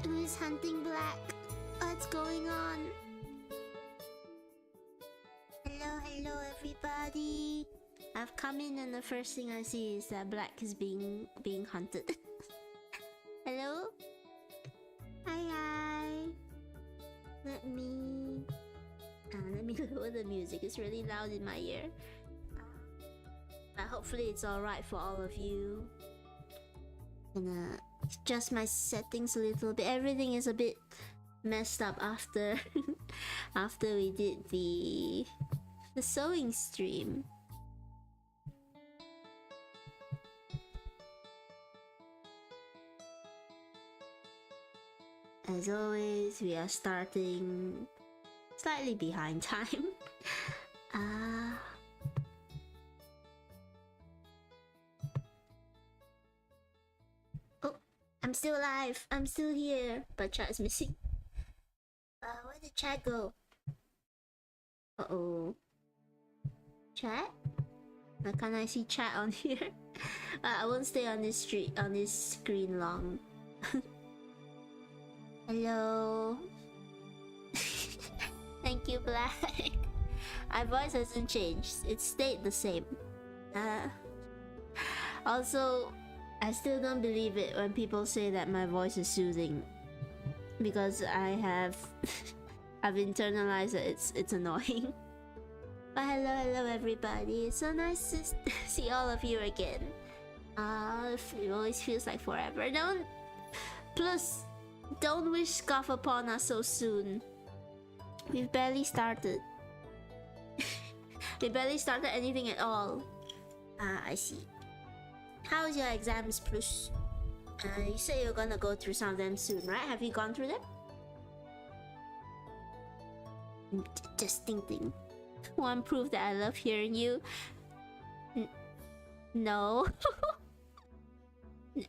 Who's hunting black? What's going on? Hello everybody. I've come in and the first thing I see is that black is being hunted. Hello? Hi. Let me lower the music. It's really loud in my ear. Hopefully it's alright for all of you. Gonna adjust my settings a little bit. Everything is a bit messed up after after we did the sewing stream. As always, we are starting slightly behind time. Oh, I'm still alive. I'm still here, but chat is missing. Where did chat go? Uh-oh. Chat? Why can't I see chat on here? I won't stay on this screen long. Hello. Thank you, Black. My voice hasn't changed. It stayed the same. Also, I still don't believe it when people say that my voice is soothing, because I've internalized that it's annoying. But hello everybody. It's so nice to see all of you again. It always feels like forever. Don't wish scoff upon us so soon. We've barely started. We barely started anything at all. I see. How's your exams, Plus? You said you're gonna go through some of them soon, right? Have you gone through them? Just thinking. One proof that I love hearing you. No.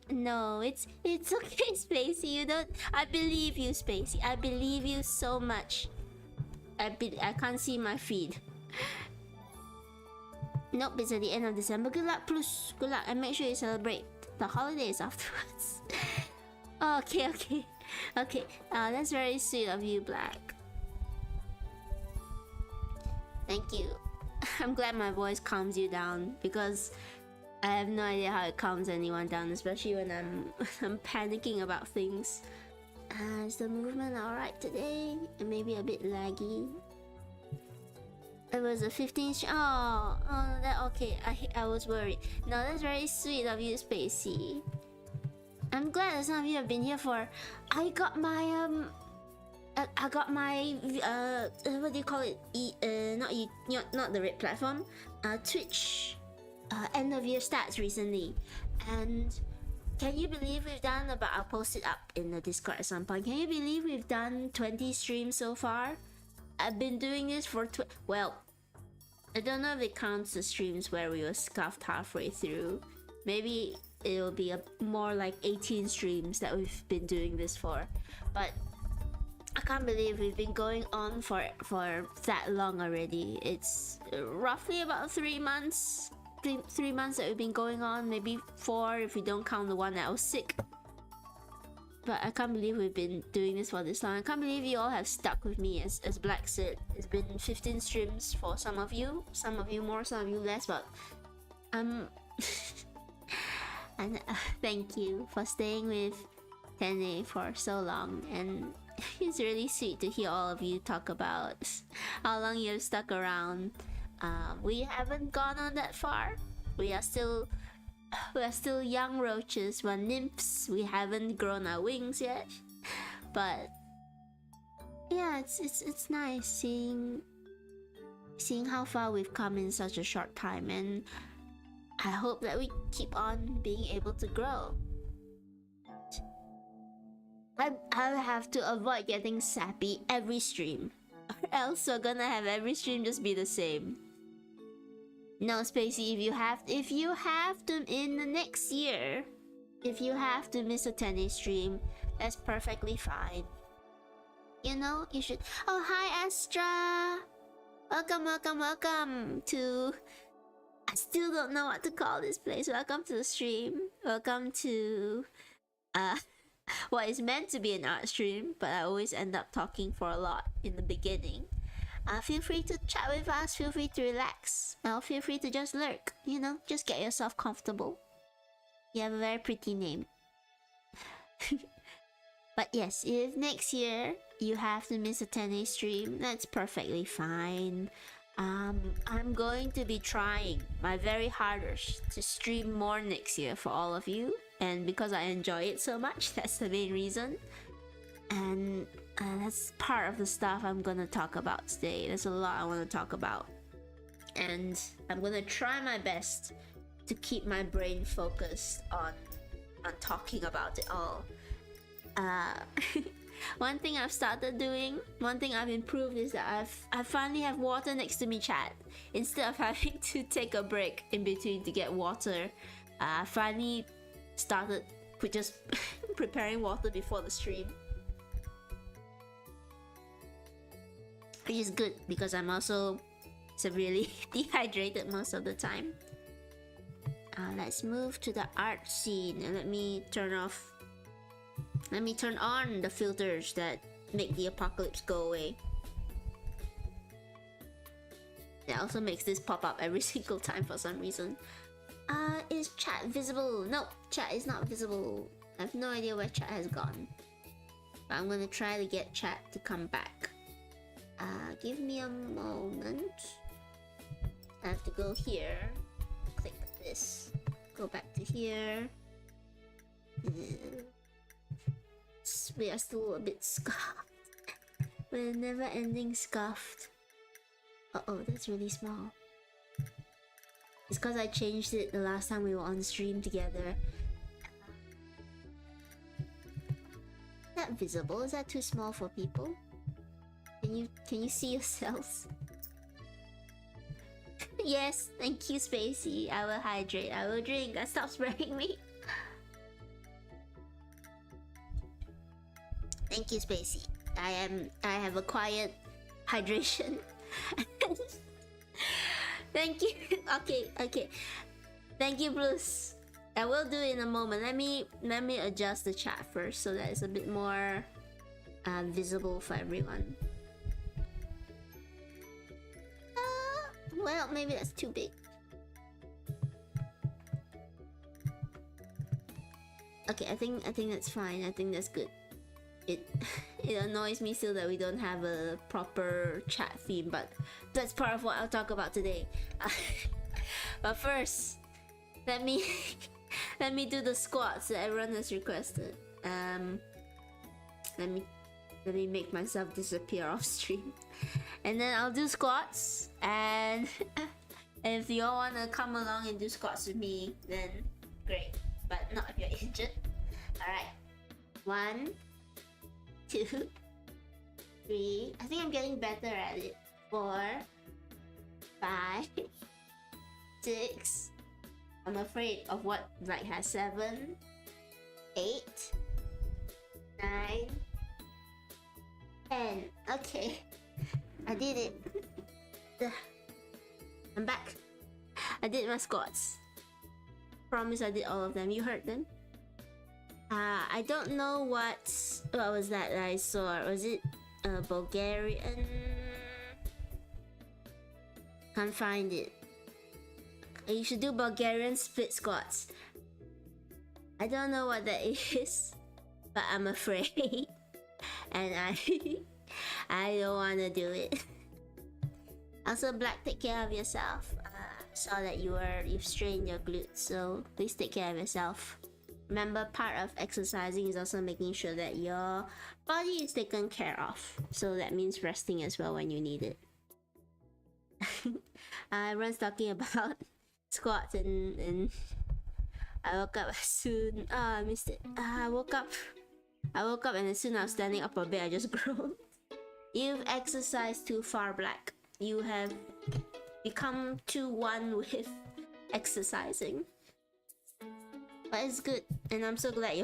No, it's okay, Spacey. You don't. I believe you, Spacey. I believe you so much. I can't see my feed. Nope, it's at the end of December. Good luck, Plus. Good luck, and make sure you celebrate the holidays afterwards. Okay. That's very sweet of you, Black. Thank you. I'm glad my voice calms you down, because I have no idea how it calms anyone down, especially when I'm panicking about things. Is the movement alright today? It may be a bit laggy. It was a 15th. Okay. I was worried. No, that's very sweet of you, Spacey. I'm glad that some of you have been here for. I got my what do you call it? Not the red platform. Twitch. End of year stats recently, and can you believe we've done about? I'll post it up in the Discord at some point. Can you believe we've done 20 streams so far? I've been doing this for well, I don't know if it counts the streams where we were scuffed halfway through. Maybe it'll be more like 18 streams that we've been doing this for, but I can't believe we've been going on for that long already. It's roughly about 3 months. 3 months that we've been going on, maybe 4 if we don't count the one that I was sick. But I can't believe we've been doing this for this long. I can't believe you all have stuck with me. As Black said, it's been 15 streams for some of you more, some of you less, but and thank you for staying with Tene for so long. And it's really sweet to hear all of you talk about how long you've stuck around. We haven't gone on that far. We are still young roaches. We're nymphs. We haven't grown our wings yet. But yeah, it's nice seeing how far we've come in such a short time, and I hope that we keep on being able to grow. I'll have to avoid getting sappy every stream, or else we're gonna have every stream just be the same. No, Spacey, if you have to in the next year, if you have to miss a Tene stream, that's perfectly fine. You know, you should. Oh, hi Astra! Welcome to. I still don't know what to call this place. Welcome to the stream. Welcome to what is meant to be an art stream, but I always end up talking for a lot in the beginning. Feel free to chat with us, feel free to relax, or feel free to just lurk, you know, just get yourself comfortable. You have a very pretty name. But yes, if next year you have to miss a Tene stream, that's perfectly fine. I'm going to be trying my very hardest to stream more next year for all of you, and because I enjoy it so much, that's the main reason. And that's part of the stuff I'm gonna talk about today. There's a lot I want to talk about, and I'm gonna try my best to keep my brain focused on talking about it all. One thing I've started doing, one thing I've improved is that I finally have water next to me, chat. Instead of having to take a break in between to get water, I finally started with just preparing water before the stream. Which is good because I'm also severely dehydrated most of the time. Let's move to the art scene and let me turn on the filters that make the apocalypse go away. It also makes this pop up every single time for some reason. Is chat visible? No, chat is not visible. I have no idea where chat has gone. But I'm gonna try to get chat to come back. Give me a moment. I have to go here. Click this. Go back to here. We are still a bit scuffed. We're never ending scuffed. Uh-oh, that's really small. It's because I changed it the last time we were on stream together. Is that visible? Is that too small for people? Can you see yourselves? Yes, thank you, Spacey. I will hydrate. I will drink. Stop spraying me. Thank you, Spacey. I have acquired hydration. Thank you. Okay. Thank you, Bruce. I will do it in a moment. Let me adjust the chat first so that it's a bit more visible for everyone. Well, maybe that's too big. Okay, I think that's fine. I think that's good. It annoys me still that we don't have a proper chat theme, but that's part of what I'll talk about today. But first, let me do the squats that everyone has requested. Let me make myself disappear off stream, and then I'll do squats. And if you all wanna come along and do squats with me, then great. But not if you're injured. All right, 1, 2, 3. I think I'm getting better at it. 4, 5, 6. I'm afraid of what Black has. 7, 8, 9, 10. Okay, I did it. I'm back. I did my squats. Promise I did all of them. You heard them? I don't know what was that I saw. Was it Bulgarian? Can't find it. You should do Bulgarian split squats. I don't know what that is, but I'm afraid, and I don't wanna do it. Also, Black, take care of yourself. Saw that you've strained your glutes, so please take care of yourself. Remember, part of exercising is also making sure that your body is taken care of. So that means resting as well when you need it. Everyone's talking about squats and I woke up soon. I missed it. I woke up and as soon as I was standing up a bit, I just groaned. You've exercised too far, Black. You have become too one with exercising. But it's good, and I'm so glad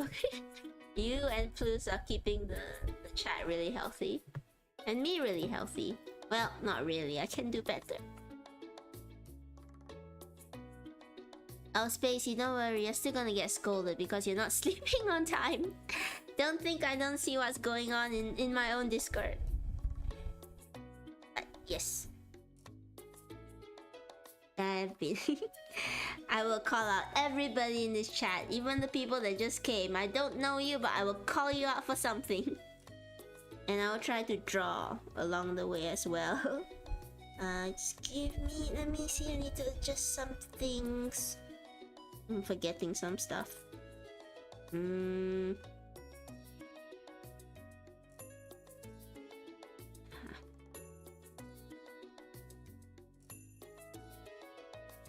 you and Plus are keeping the chat really healthy. And me really healthy. Well, not really, I can do better. Oh, Spacey, don't worry, you're still gonna get scolded because you're not sleeping on time. Don't think I don't see what's going on in my own Discord. Yes. I've been I will call out everybody in this chat, even the people that just came. I don't know you, but I will call you out for something. And I will try to draw along the way as well. Just give me, let me see, I need to adjust some things. I'm forgetting some stuff.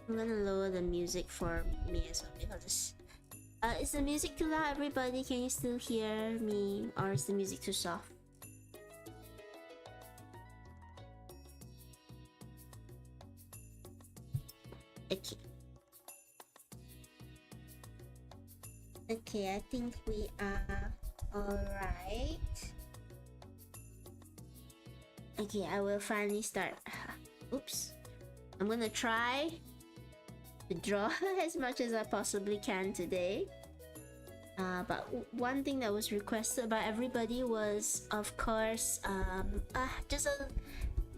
I'm gonna lower the music for me as well because is the music too loud, everybody? Can you still hear me, or is the music too soft? Okay. Okay, I think we are alright. Okay, I will finally start. Oops. I'm gonna try to draw as much as I possibly can today. But one thing that was requested by everybody was, of course, just a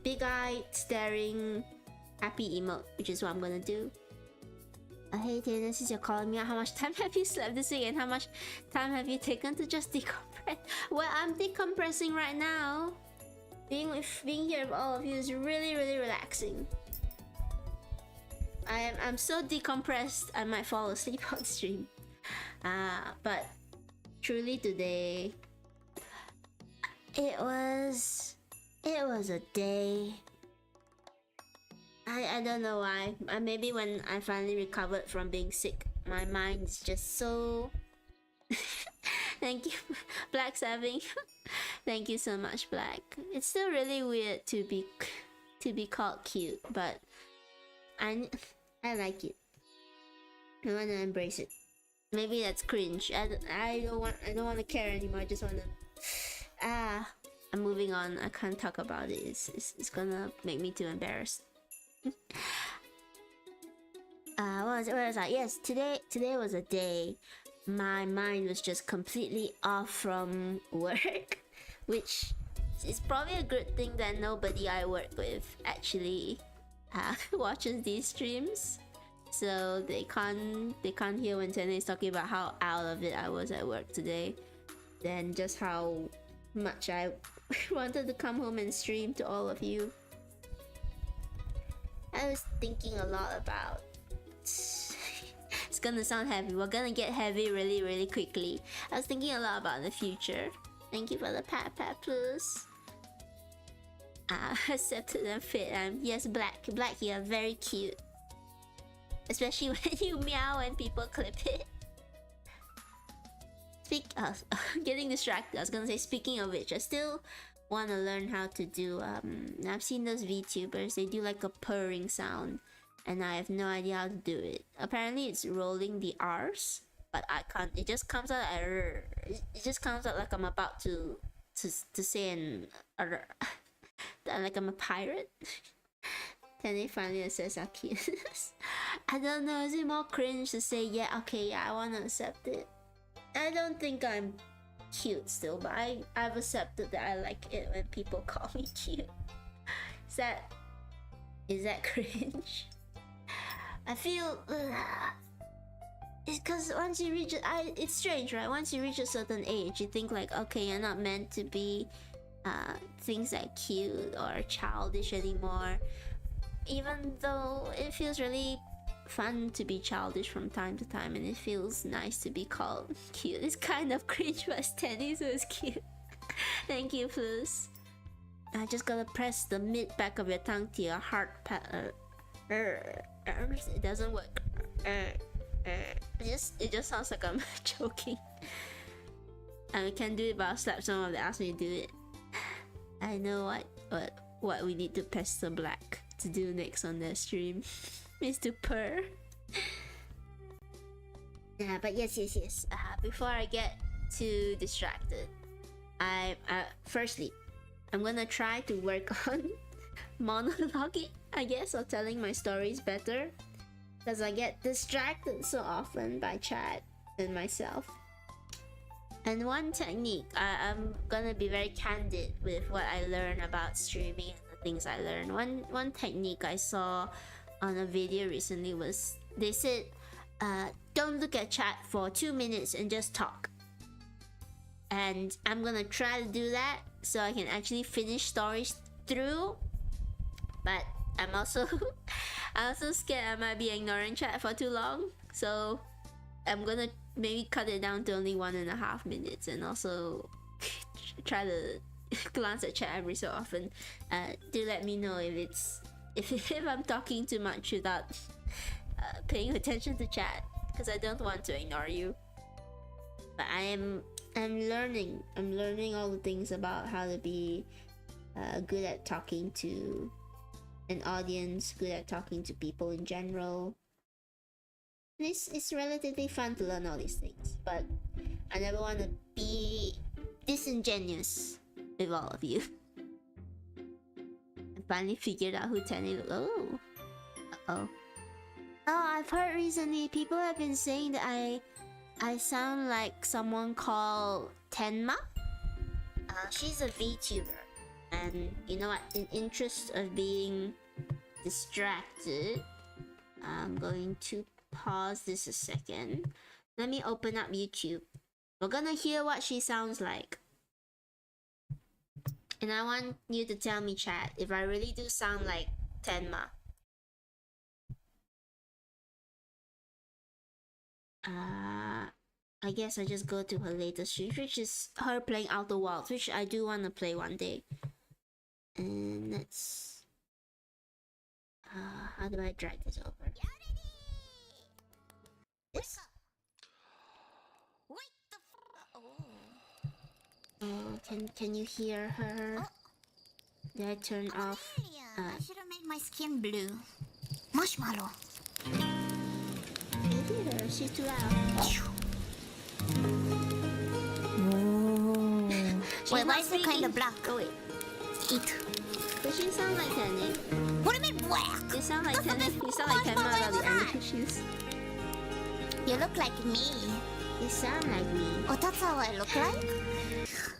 big-eyed, staring, happy emote, which is what I'm gonna do. Hey Tene, since you're calling me out, how much time have you slept this week and how much time have you taken to just decompress? Well, I'm decompressing right now. Being here with all of you is really, really relaxing. I'm so decompressed I might fall asleep on stream. But truly today, it was a day. I don't know why. Maybe when I finally recovered from being sick, my mind is just so. Thank you, Black Saving. Thank you so much, Black. It's still really weird to be called cute, but I like it. I wanna embrace it. Maybe that's cringe. I don't want to care anymore. I just wanna. I'm moving on. I can't talk about it. It's gonna make me too embarrassed. What was I? Yes, today was a day. My mind was just completely off from work, which is probably a good thing that nobody I work with actually watches these streams, so they can't hear when Tene is talking about how out of it I was at work today, then just how much I wanted to come home and stream to all of you. I was thinking a lot about. It's gonna sound heavy. We're gonna get heavy really, really quickly. I was thinking a lot about the future. Thank you for the pat plus. Accepted and fit. Yes, Black, you're very cute. Especially when you meow and people clip it. Getting distracted. I was gonna say, speaking of which, I still want to learn how to do. I've seen those VTubers. They do like a purring sound, and I have no idea how to do it. Apparently, it's rolling the R's, but I can't. It just comes out. It just comes out like I'm about to say an like I'm a pirate. Then they finally says how cute it is. I don't know. Is it more cringe to say yeah? Okay, yeah, I wanna accept it. I don't think I'm cute still, but I've accepted that I like it when people call me cute. Is that cringe? I feel it's because once you reach it's strange, right? Once you reach a certain age, you think like, okay, you're not meant to be things like cute or childish anymore. Even though it feels really fun to be childish from time to time, and it feels nice to be called cute. It's kind of cringe, but Tenny, so it's cute. Thank you, Plus. I just gotta press the mid back of your tongue to your heart. It doesn't work. It just sounds like I'm choking. I can do it, but I'll slap someone that asks me to do it. I know what we need to pester Black to do next on the stream. Is to purr. Yeah, but yes. Before I get too distracted, firstly, I'm gonna try to work on monologuing, I guess, or telling my stories better, because I get distracted so often by chat and myself. And one technique, I'm gonna be very candid with what I learned about streaming and the things I learned. One technique I saw on a video recently was they said, don't look at chat for 2 minutes and just talk. And I'm gonna try to do that so I can actually finish stories through. But I'm also scared I might be ignoring chat for too long. So I'm gonna maybe cut it down to only 1.5 minutes and also try to glance at chat every so often. Do let me know if I'm talking too much without paying attention to chat, because I don't want to ignore you. But I'm learning all the things about how to be good at talking to an audience, good at talking to people in general. And it's relatively fun to learn all these things, but I never want to be disingenuous with all of you. I finally figured out who Tene. Oh, oh, I've heard recently people have been saying that I sound like someone called Tenma. She's a VTuber, and you know what? In interest of being distracted, I'm going to pause this a second. Let me open up YouTube. We're gonna hear what she sounds like, and I want you to tell me, chat, if I really do sound like Tenma. I guess I just go to her latest stream, which is her playing Outer Wilds, which I do want to play one day. And let's... how do I drag this over? This? Oh, can you hear her? Did I turn off? I should have made my skin blue. Marshmallow. I hear her. She's too loud. Oh. Wait, why is it kind of black? Oh wait. Eat. Does she sound like Tene? What do you mean black? You sound like Tene. You sound like Tenma without the anger issues. You look like me. You sound like me. Oh, that's how I look like?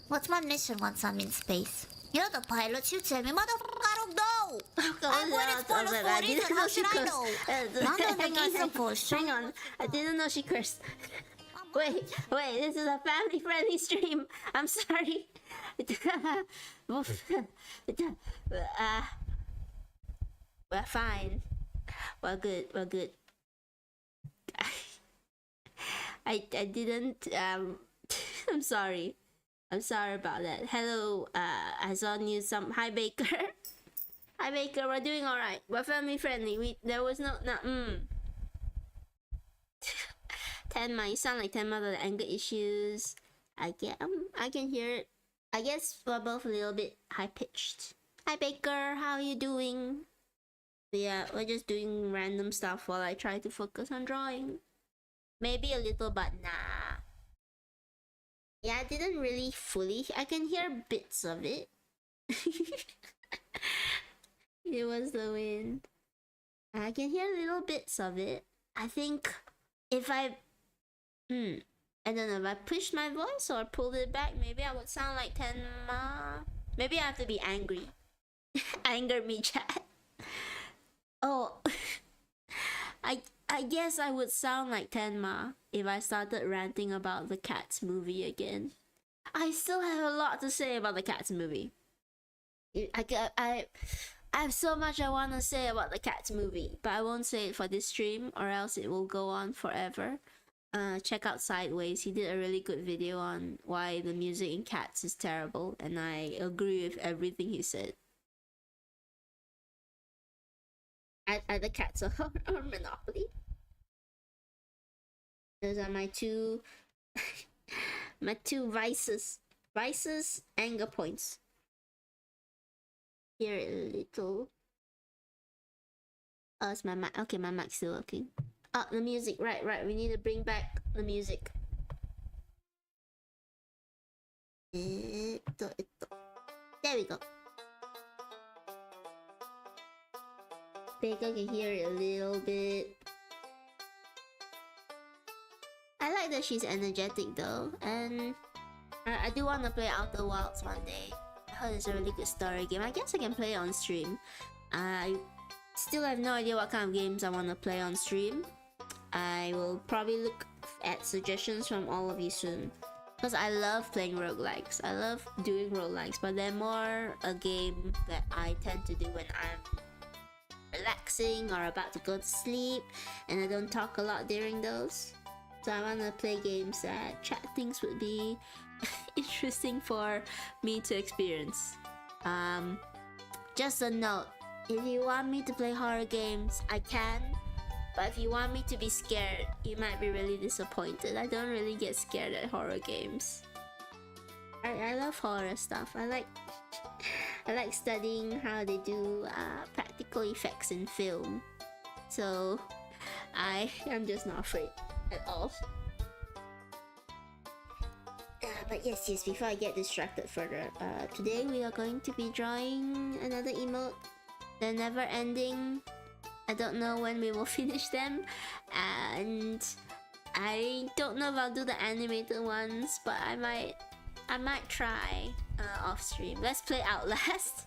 What's my mission once I'm in space? You're the pilot, you tell me, motherfucker, I don't know! I'm waiting for the I didn't know she cursed. Hang on, I didn't know she cursed. Wait, this is a family-friendly stream. I'm sorry. We're fine. We're good. I didn't I'm sorry. I'm sorry about that. Hello, I saw news hi Baker. Hi Baker, we're doing alright. We're family friendly. There was no Tenma, you sound like Tenma with the anger issues. I can hear it. I guess we're both a little bit high pitched. Hi Baker, how are you doing? But yeah, we're just doing random stuff while I try to focus on drawing. Maybe a little, but nah. Yeah, I didn't really fully. I can hear bits of it. It was the wind. I can hear little bits of it. I think if I don't know, if I pushed my voice or pulled it back, maybe I would sound like Tenma. Maybe I have to be angry. Anger me, chat. Oh, I guess I would sound like Tenma if I started ranting about the Cats movie again. I still have a lot to say about the Cats movie. I have so much I want to say about the Cats movie, but I won't say it for this stream or else it will go on forever. Check out Sideways. He did a really good video on why the music in Cats is terrible, and I agree with everything he said. The Cats or Monopoly. Those are my two my two vices. Anger points. Here a little. Oh, it's my mic. Okay, my mic's still working. Oh, the music. Right. We need to bring back the music. There we go. Baker can hear it a little bit. I like that she's energetic though, and I do want to play Outer Wilds one day. I heard it's a really good story game. I guess I can play it on stream. I still have no idea what kind of games I want to play on stream. I will probably look at suggestions from all of you soon. Because I love playing roguelikes. I love doing roguelikes, but they're more a game that I tend to do when I'm relaxing or about to go to sleep, and I don't talk a lot during those. So I want to play games that chat things would be interesting for me to experience. Just a note, if you want me to play horror games, I can. But if you want me to be scared, you might be really disappointed. I don't really get scared at horror games. I love horror stuff. I like studying how they do practical effects in film. So I am just not afraid at all. But yes, before I get distracted further, today we are going to be drawing another emote. The never ending. I don't know when we will finish them, and I don't know if I'll do the animated ones, but I might try off stream. Let's play Outlast.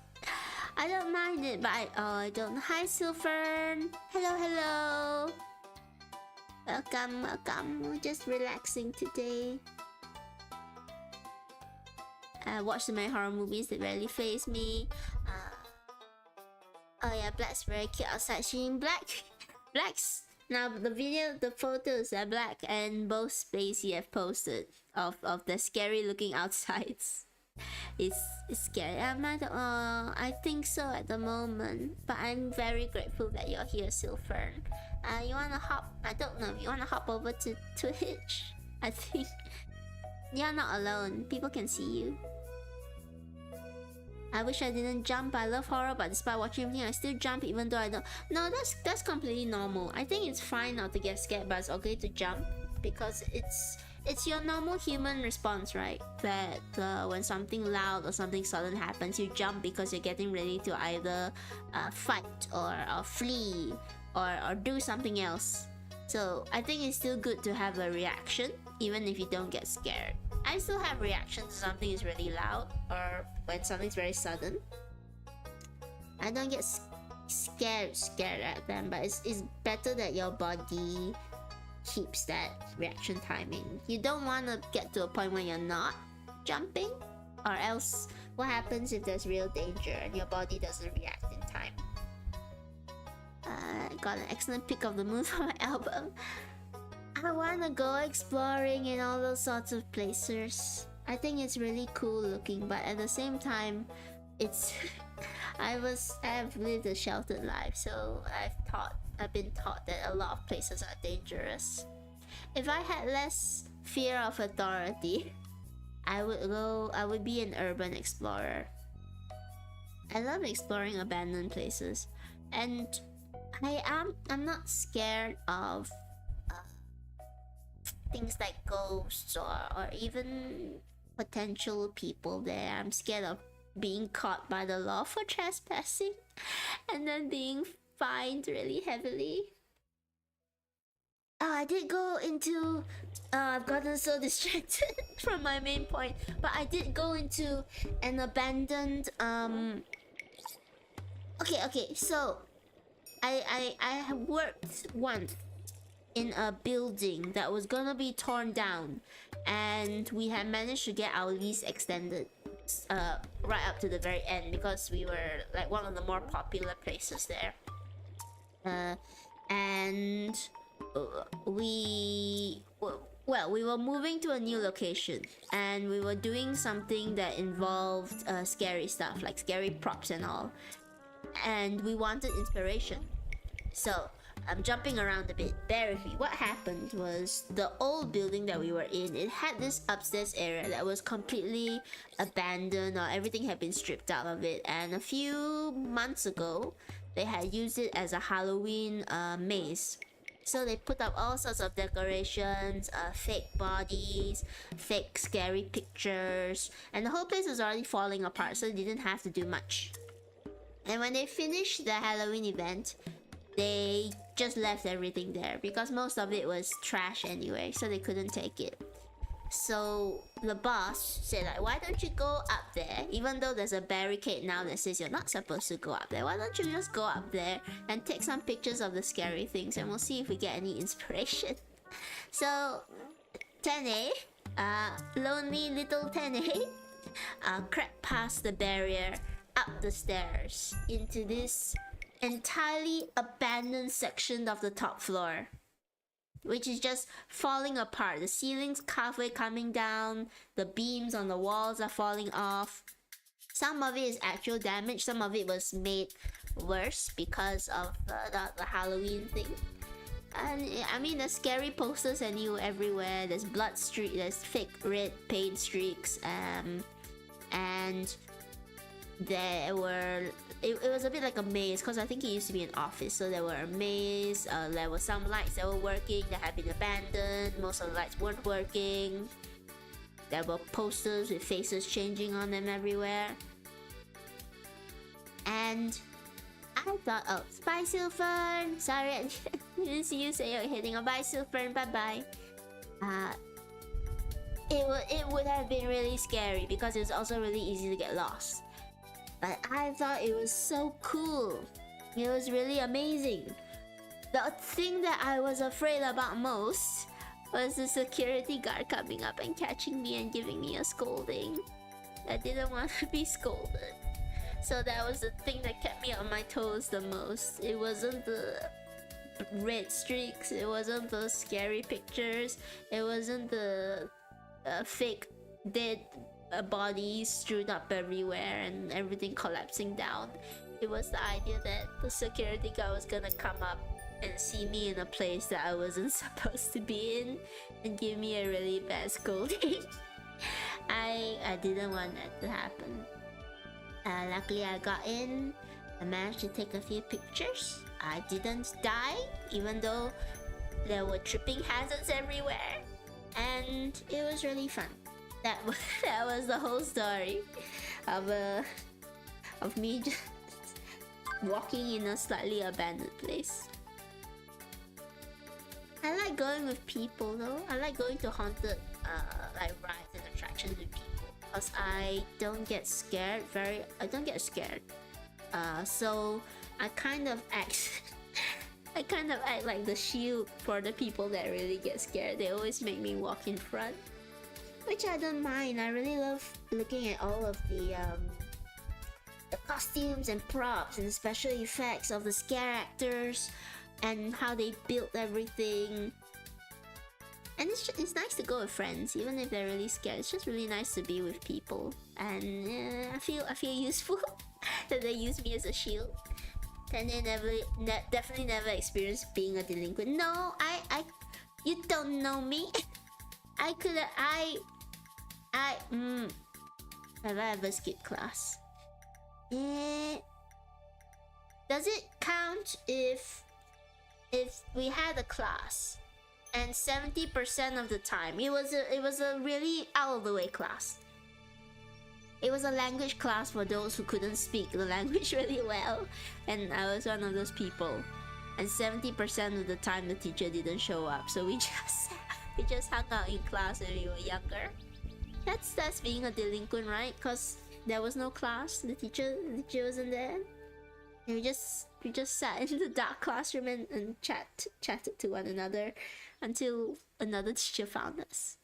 I don't mind it, but I don't. Hi Silfern. Hello. Welcome. We're just relaxing today. I watch so many horror movies that rarely faze me. Oh yeah, Black's very cute outside. She's Black's now the photos are Black and both Spacey have posted of the scary looking outsides. It's scary. I think so at the moment, but I'm very grateful that you're here, Silfern. You wanna hop? I don't know. You wanna hop over to Hitch? I think you're not alone. People can see you. I wish I didn't jump. I love horror, but despite watching everything, I still jump even though I don't. No, that's completely normal. I think it's fine not to get scared, but it's okay to jump because it's your normal human response, right? That when something loud or something sudden happens, you jump because you're getting ready to either fight or flee or do something else. So I think it's still good to have a reaction even if you don't get scared. I still have reactions when something is really loud or when something's very sudden. I don't get scared at them, but it's better that your body keeps that reaction timing. You don't want to get to a point where you're not jumping, or else what happens if there's real danger and your body doesn't react in time? Got an excellent pic of the moon for my album. I wanna go exploring in all those sorts of places. I think it's really cool looking, but at the same time, it's I've lived a sheltered life, so I've been taught that a lot of places are dangerous. If I had less fear of authority, I would be an urban explorer. I love exploring abandoned places, and I'm not scared of things like ghosts or even potential people there. I'm scared of being caught by the law for trespassing and then being fined really heavily. I did go into I've gotten so distracted from my main point, but I did go into an abandoned okay, so I have worked once in a building that was gonna be torn down, and we had managed to get our lease extended right up to the very end because we were like one of the more popular places there. And we were moving to a new location, and we were doing something that involved scary stuff like scary props and all, and we wanted inspiration. So I'm jumping around a bit, bear with me. What happened was the old building that we were in, it had this upstairs area that was completely abandoned, or everything had been stripped out of it, and a few months ago they had used it as a Halloween maze. So they put up all sorts of decorations, fake bodies, fake scary pictures, and the whole place was already falling apart, so they didn't have to do much. And when they finished the Halloween event, they just left everything there because most of it was trash anyway, so they couldn't take it. So the boss said, like, why don't you go up there? Even though there's a barricade now that says you're not supposed to go up there, why don't you just go up there and take some pictures of the scary things, and we'll see if we get any inspiration. So Tene, lonely little Tene, crept past the barrier, up the stairs, into this entirely abandoned section of the top floor, which is just falling apart. The ceiling's halfway coming down, the beams on the walls are falling off. Some of it is actual damage, some of it was made worse because of the Halloween thing. And I mean, there's scary posters everywhere. There's blood streak, there's fake red paint streaks, and there were it was a bit like a maze, because I think it used to be an office. So there were a maze, there were some lights that were working that had been abandoned. Most of the lights weren't working. There were posters with faces changing on them everywhere. And I thought, oh, bye Silfern. Sorry, I didn't see you say you're hitting. Oh, bye Silfern, bye bye. It would have been really scary because it was also really easy to get lost. But I thought it was so cool. It was really amazing. The thing that I was afraid about most was the security guard coming up and catching me and giving me a scolding. I didn't want to be scolded. So that was the thing that kept me on my toes the most. It wasn't the red streaks, it wasn't the scary pictures, it wasn't the fake dead bodies strewed up everywhere and everything collapsing down. It was the idea that the security guard was gonna come up and see me in a place that I wasn't supposed to be in and give me a really bad scolding. I didn't want that to happen. Luckily I got in. I managed to take a few pictures. I didn't die, even though there were tripping hazards everywhere, and it was really fun. That was the whole story of me just walking in a slightly abandoned place. I like going with people though. I like going to haunted like rides and attractions with people, because I don't get scared. So I kind of act like the shield for the people that really get scared. They always make me walk in front, which I don't mind. I really love looking at all of the costumes and props and special effects of the scare actors and how they built everything. And it's nice to go with friends, even if they're really scared. It's just really nice to be with people, and I feel useful that they use me as a shield. And they definitely never experienced being a delinquent. No, you don't know me. Have I ever skipped class? Does it count if we had a class and 70% of the time it was a really out of the way class? It was a language class for those who couldn't speak the language really well, and I was one of those people. And 70% of the time the teacher didn't show up, so we just hung out in class when we were younger. That's being a delinquent, right? Because there was no class, the teacher wasn't there, and we just sat in the dark classroom and chatted to one another until another teacher found us.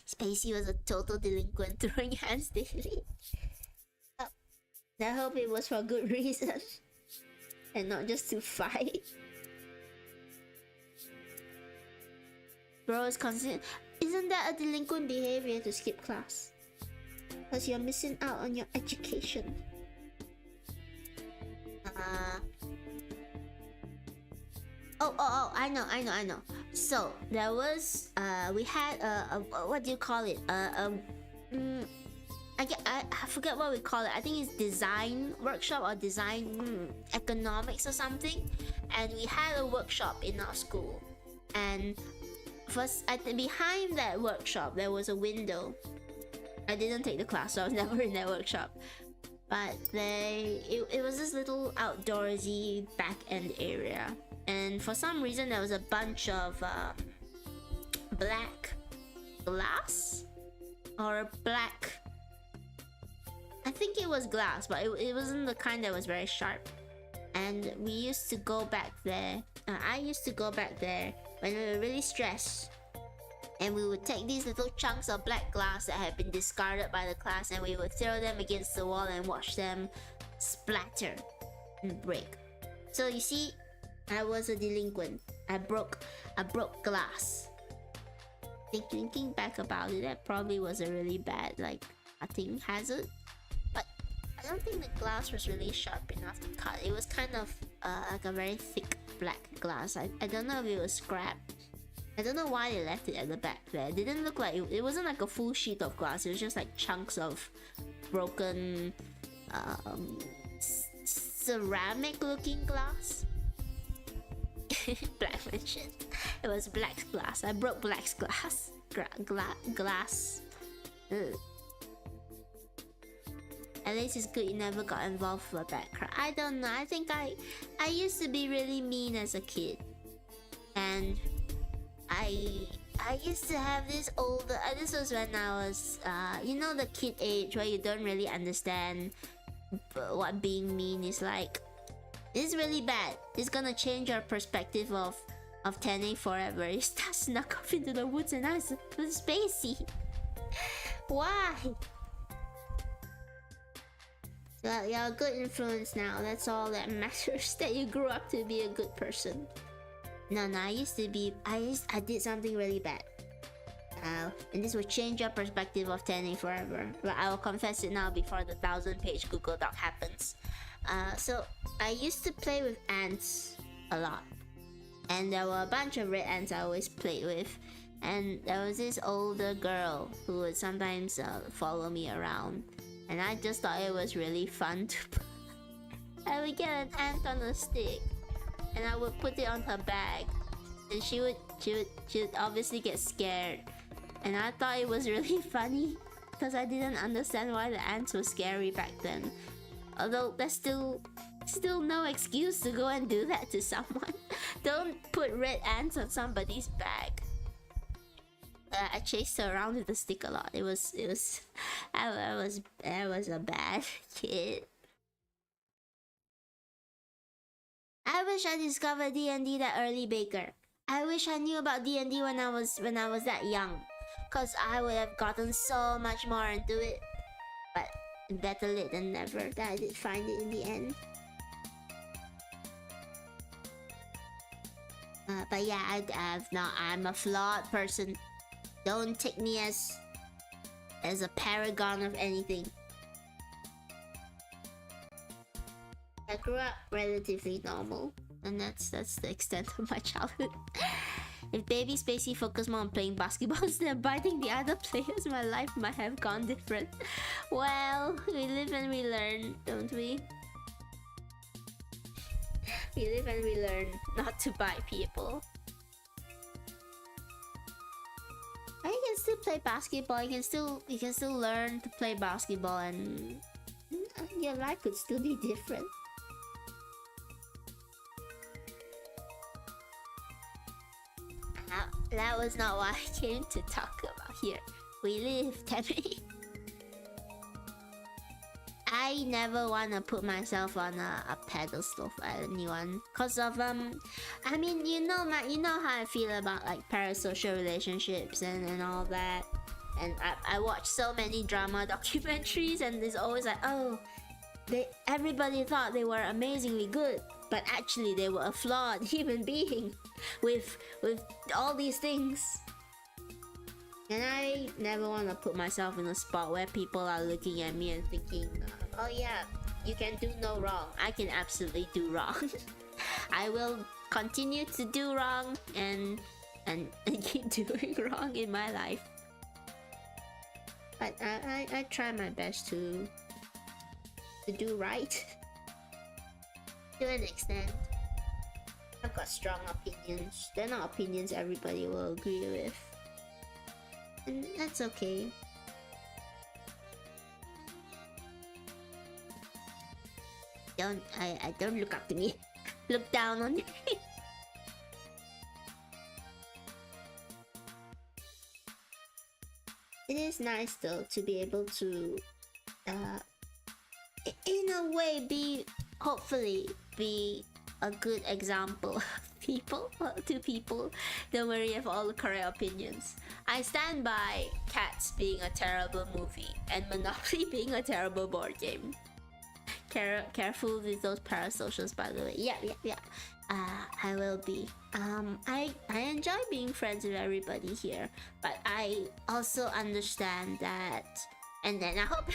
Spacey was a total delinquent, throwing hands daily. I hope it was for good reason and not just to fight. Bro is constant. Isn't that a delinquent behavior to skip class? Because you're missing out on your education. I know. So there was we had a what do you call it? I forget what we call it. I think it's design workshop or design economics or something. And we had a workshop in our school. And behind that workshop there was a window. I didn't take the class, so I was never in that workshop. But it was this little outdoorsy back end area, and for some reason there was a bunch of black glass or black. I think it was glass, but it wasn't the kind that was very sharp. And we used to go back there. I used to go back there when we were really stressed. And we would take these little chunks of black glass that had been discarded by the class, and we would throw them against the wall and watch them splatter and break. So you see, I was a delinquent. I broke glass. Thinking back about it, that probably was a really bad cutting hazard. But I don't think the glass was really sharp enough to cut. It was kind of like a very thick black glass. I don't know if it was scrap. I don't know why they left it at the back there. It didn't look like it wasn't like a full sheet of glass. It was just like chunks of broken ceramic looking glass. Black mention. It was black glass. I broke black glass. Glass. Ugh. At least it's good you never got involved with a bad crowd. I don't know. I think I used to be really mean as a kid, and I used to have this older. This was when I was you know, the kid age where you don't really understand what being mean is like. This is really bad. It's gonna change your perspective of Tene forever. You start snuck off into the woods and I was spacey. Why? So you're a good influence now. That's all that matters. That you grew up to be a good person. No, I used to be. I did something really bad. And this will change your perspective of Tene forever. But I will confess it now before the 1,000-page Google Doc happens. So I used to play with ants a lot, and there were a bunch of red ants I always played with. And there was this older girl who would sometimes follow me around, and I just thought it was really fun to. I would get an ant on a stick, and I would put it on her bag, and she would obviously get scared, and I thought it was really funny because I didn't understand why the ants were scary back then. Although there's still no excuse to go and do that to someone. Don't put red ants on somebody's bag. I chased her around with the stick a lot. I was a bad kid. I wish I discovered D&D that early, Baker. I wish I knew about D&D when I was that young, cause I would have gotten so much more into it. But better late than never that I did find it in the end. But yeah, I'm a flawed person. Don't take me as a paragon of anything. I grew up relatively normal, and that's the extent of my childhood. If Baby Spacey focused more on playing basketball instead of biting the other players, my life might have gone different. Well, we live and we learn, don't we? We live and we learn not to bite people. And you can still play basketball. You can still learn to play basketball, and your life could still be different. That was not what I came to talk about here. We live, Tene. I never wanna put myself on a pedestal for anyone, cause of I mean, you know how I feel about like parasocial relationships and all that. And I watch so many drama documentaries, and it's always like, oh, everybody thought they were amazingly good, but actually they were a flawed human being with all these things. And I never want to put myself in a spot where people are looking at me and thinking, oh yeah, you can do no wrong. I can absolutely do wrong. I will continue to do wrong and keep doing wrong in my life. But I try my best to do right. To an extent. I've got strong opinions. They're not opinions everybody will agree with. And that's okay. Don't look up to me. Look down on me. is nice though to be able to, in a way, hopefully be a good example of people to people. Don't worry, I have all the correct opinions. I stand by Cats being a terrible movie and Monopoly being a terrible board game. Careful with those parasocials, by the way. Yeah. I will be. I enjoy being friends with everybody here, but I also understand that. And then I hope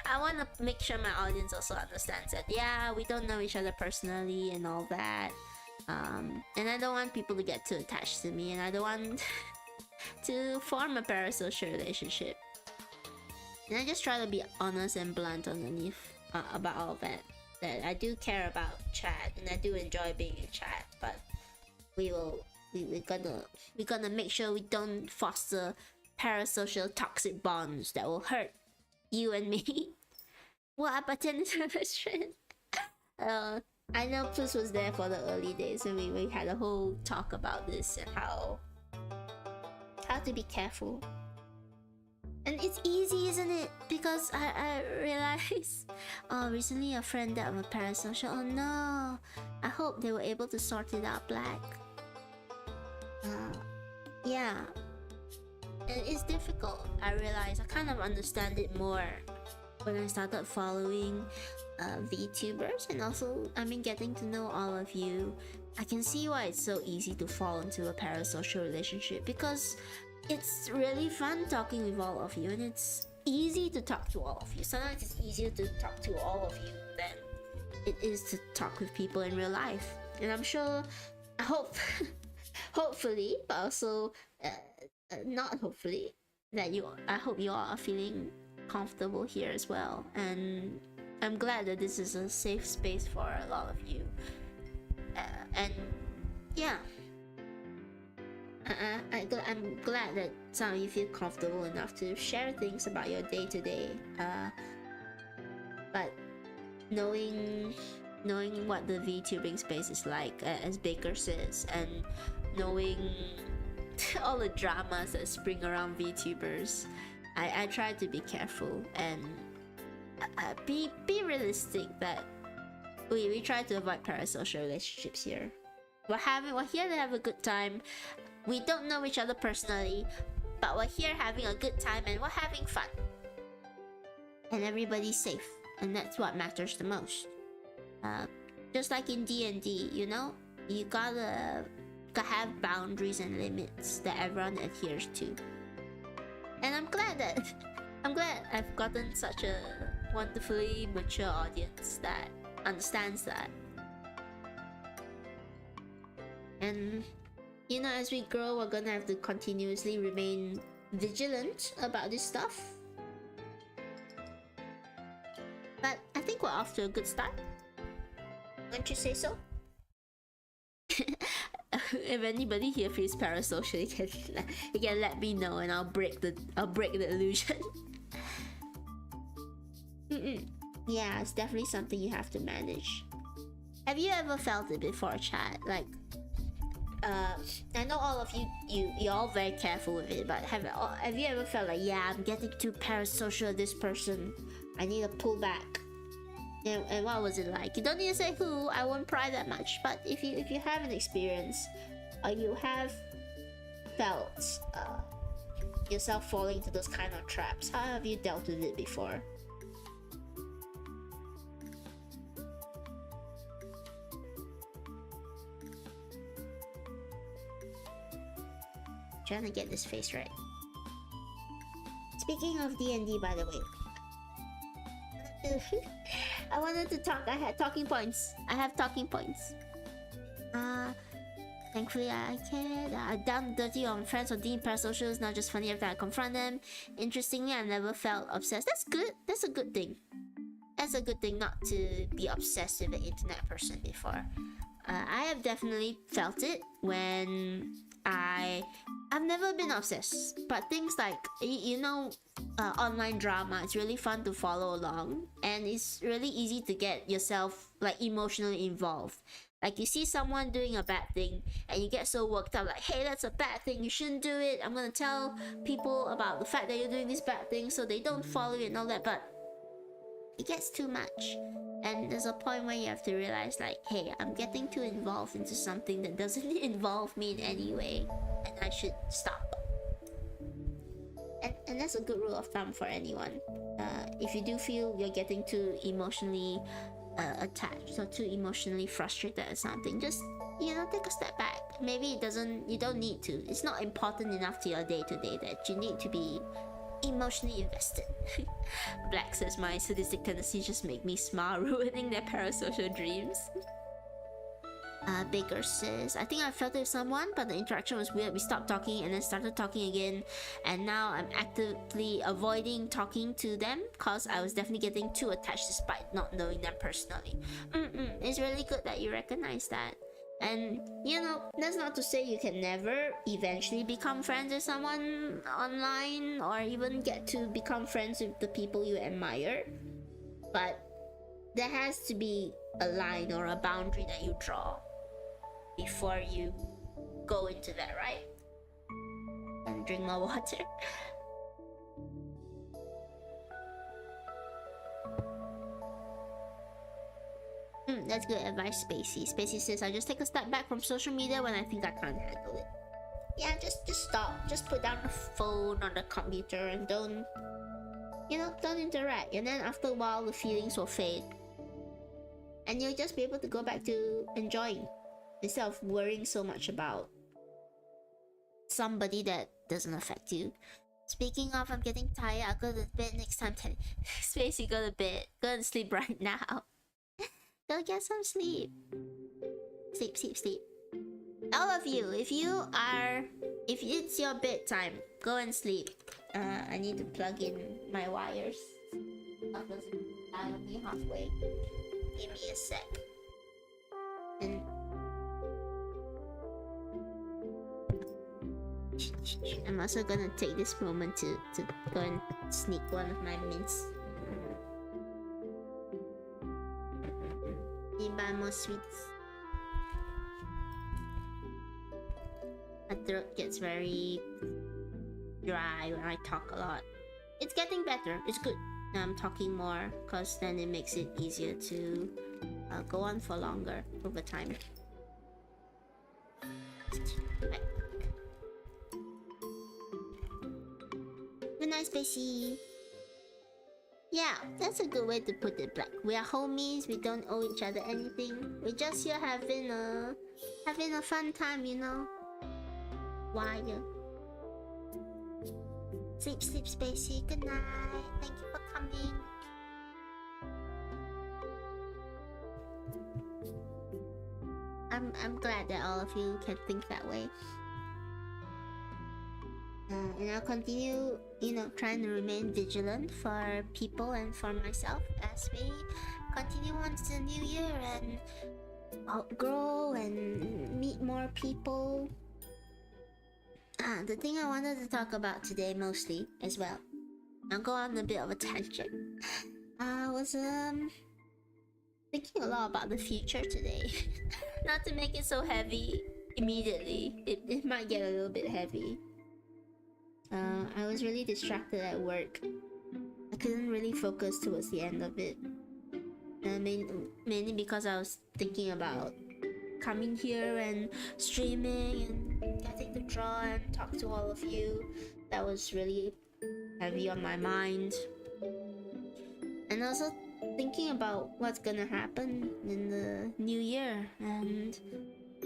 I want to make sure my audience also understands that, yeah, we don't know each other personally and all that. And I don't want people to get too attached to me, and I don't want to form a parasocial relationship. And I just try to be honest and blunt underneath about all that. That I do care about chat, and I do enjoy being in chat, but we're gonna make sure we don't foster parasocial toxic bonds that will hurt you and me. What about Tene VTUBER? I know Plus was there for the early days, and we had a whole talk about this and how to be careful. And it's easy, isn't it? Because I realize, recently a friend that was parasocial. Oh no! I hope they were able to sort it out, Black. Yeah. And it's difficult. I realize I kind of understand it more when I started following VTubers, and also, I mean, getting to know all of you. I can see why it's so easy to fall into a parasocial relationship, because it's really fun talking with all of you, and it's easy to talk to all of you. Sometimes it's easier to talk to all of you than it is to talk with people in real life. And I'm sure, I hope, hopefully, but also not hopefully, that I hope you all are feeling comfortable here as well. And I'm glad that this is a safe space for a lot of you. And yeah. I'm glad that some of you feel comfortable enough to share things about your day-to-day. But knowing what the VTubing space is like, as Baker says, and knowing all the dramas that spring around VTubers, I try to be careful and be realistic that we try to avoid parasocial relationships here. We're here to have a good time. We don't know each other personally, but we're here having a good time and we're having fun. And everybody's safe, and that's what matters the most. Just like in D&D, you know, you gotta have boundaries and limits that everyone adheres to. And I'm glad I've gotten such a wonderfully mature audience that understands that. And you know, as we grow, we're gonna have to continuously remain vigilant about this stuff. But I think we're off to a good start. Don't you say so? If anybody here feels parasocial, you can let me know, and I'll break the illusion. Yeah, it's definitely something you have to manage. Have you ever felt it before, chat? Like, I know all of you're all very careful with it, but have you ever felt like, yeah, I'm getting too parasocial with this person, I need to pull back? And what was it like? You don't need to say who, I won't pry that much, but if you have an experience, or you have felt yourself falling into those kind of traps, how have you dealt with it before? Trying to get this face right. Speaking of D&D, by the way, I wanted to talk. I had talking points. I have talking points. Thankfully I cared. Down dirty on friends on Dean parasocials, not just funny every time I confront them. Interestingly, I never felt obsessed. That's good. That's a good thing. That's a good thing, not to be obsessed with an internet person before. I have definitely felt it when I've never been obsessed, but things like, you know, online drama, it's really fun to follow along, and it's really easy to get yourself like emotionally involved. Like you see someone doing a bad thing and you get so worked up like, hey, that's a bad thing, you shouldn't do it, I'm gonna tell people about the fact that you're doing this bad thing so they don't follow you and all that. But it gets too much, and there's a point where you have to realize like, hey, I'm getting too involved into something that doesn't involve me in any way, and I should stop. And that's a good rule of thumb for anyone. If you do feel you're getting too emotionally attached or too emotionally frustrated at something, just, you know, take a step back. Maybe you don't need to. It's not important enough to your day-to-day that you need to be emotionally invested. Black says my sadistic tendencies just make me smile, ruining their parasocial dreams. Baker says, I think I felt it with someone, but the interaction was weird. We stopped talking and then started talking again, and now I'm actively avoiding talking to them because I was definitely getting too attached despite not knowing them personally. It's really good that you recognize that. And, you know, that's not to say you can never eventually become friends with someone online or even get to become friends with the people you admire. But there has to be a line or a boundary that you draw before you go into that, right? And drink more water. That's good advice, Spacey. Spacey says, I just take a step back from social media when I think I can't handle it. Yeah, just stop. Just put down the phone or the computer and don't interact. And then after a while, the feelings will fade. And you'll just be able to go back to enjoying instead of worrying so much about somebody that doesn't affect you. Speaking of, I'm getting tired. I'll go to bed next time. Spacey, go to bed. Go and sleep right now. Go get some sleep. Sleep. All of you, if it's your bedtime, go and sleep. I need to plug in my wires. I'll be halfway. Give me a sec. And I'm also gonna take this moment to go and sneak one of my mints. Need buy more sweets. My throat gets very dry when I talk a lot. It's getting better. It's good. I'm talking more because then it makes it easier to go on for longer over time. Right. Good night, Spacey. Yeah, that's a good way to put it, Black. We are homies, we don't owe each other anything. We're just here having a fun time, you know? Why? Sleep, Spacey. Good night. Thank you for coming. I'm glad that all of you can think that way. And I'll continue, trying to remain vigilant for people and for myself as we continue on to the new year and grow and meet more people. The thing I wanted to talk about today mostly as well, I'll go on a bit of a tangent. I was thinking a lot about the future today. Not to make it so heavy immediately. It might get a little bit heavy. I was really distracted at work. I couldn't really focus towards the end of it. Mainly because I was thinking about coming here and streaming and getting to draw and talk to all of you. That was really heavy on my mind. And also thinking about what's gonna happen in the new year and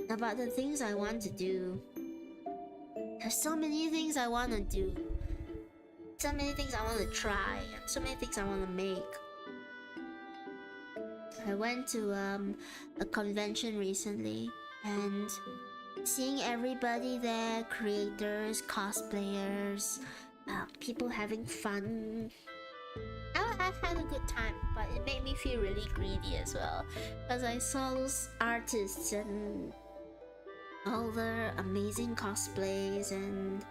about the things I want to do. There's so many things I want to do. So many things I want to try. And so many things I want to make. I went to a convention recently and seeing everybody there, creators, cosplayers, people having fun. I had a good time, but it made me feel really greedy as well. Because I saw those artists and all their amazing cosplays and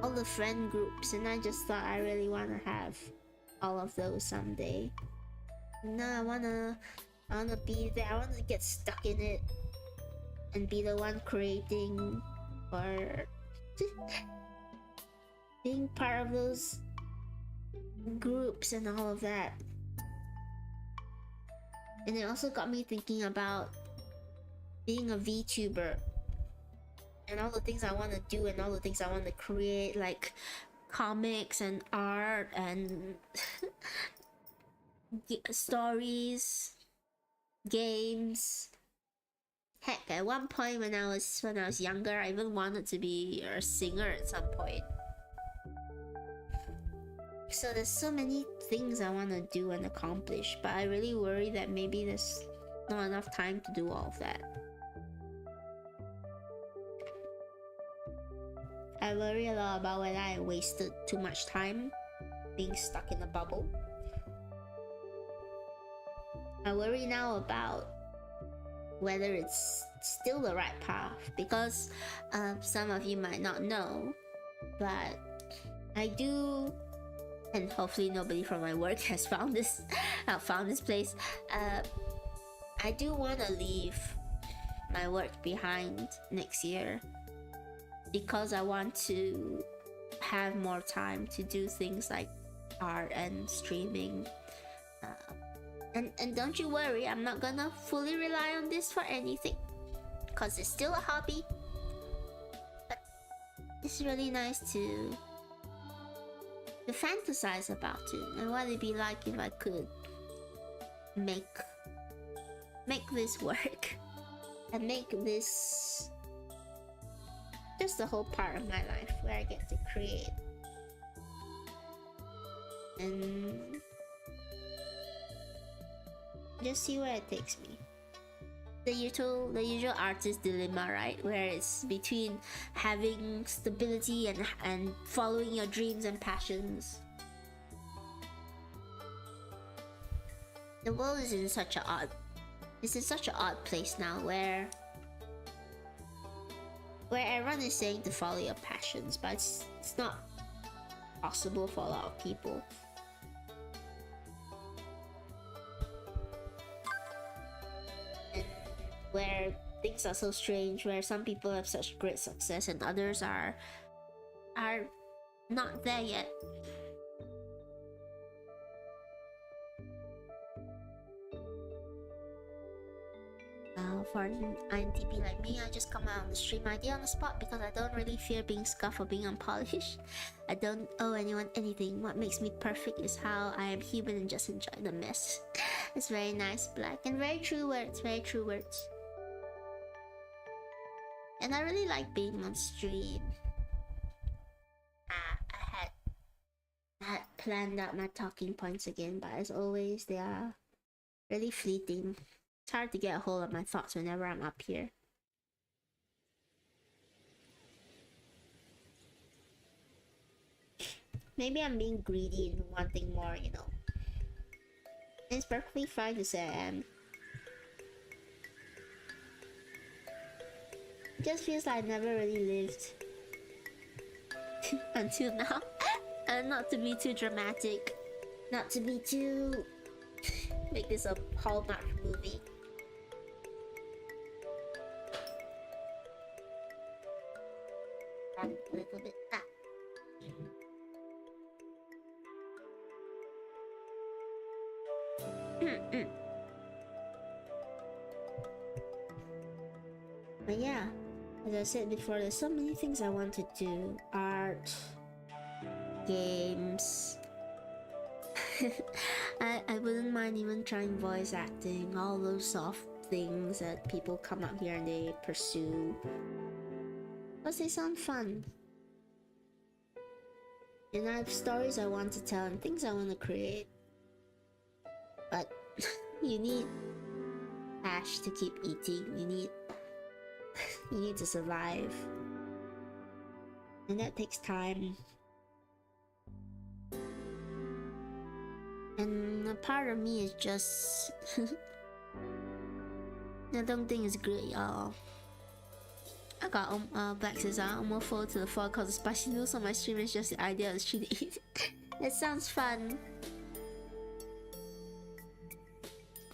all the friend groups, and I just thought I really want to have all of those someday. Now I want to I wanna be there. I wanna get stuck in it and be the one creating or being part of those groups and all of that. And it also got me thinking about being a VTuber and all the things I want to do and all the things I want to create, like comics and art and stories, games. Heck, at one point when I was younger, I even wanted to be a singer at some point. So there's so many things I want to do and accomplish, but I really worry that maybe there's not enough time to do all of that. I worry a lot about whether I wasted too much time being stuck in a bubble. I worry now about whether it's still the right path, because some of you might not know, but I do, and hopefully nobody from my work has found this place. I do want to leave my work behind next year because I want to have more time to do things like art and streaming. And don't you worry, I'm not gonna fully rely on this for anything, because it's still a hobby. But it's really nice to fantasize about it and what it'd be like if I could make this work and make this just the whole part of my life where I get to create and just see where it takes me. The usual artist dilemma, right? Where it's between having stability and following your dreams and passions. The world is in such an odd place now where everyone is saying to follow your passions, but it's not possible for a lot of people. Where things are so strange, where some people have such great success and others are not there yet. For an INTP like me, I just come out on the stream idea on the spot because I don't really fear being scuffed or being unpolished. I don't owe anyone anything. What makes me perfect is how I am human and just enjoy the mess. It's very nice, Black, and very true words, very true words. And I really like being on stream. I had planned out my talking points again, but as always, they are really fleeting. It's hard to get a hold of my thoughts whenever I'm up here. Maybe I'm being greedy and wanting more, you know. And it's perfectly fine to say I am. It just feels like I never really lived until now. And not to be too dramatic, not to be too make this a Hallmark movie. And a little bit that. But yeah, as I said before, there's so many things I want to do. Art, games. I wouldn't mind even trying voice acting, all those soft things that people come out here and they pursue. Because they sound fun. And I have stories I want to tell and things I want to create. But you need cash to keep eating. You need to survive. And that takes time. And a part of me is just I don't think it's good, y'all. I got Black says I almost fall to the floor because the spicy noodles on my stream is just the idea of street eat. That sounds fun.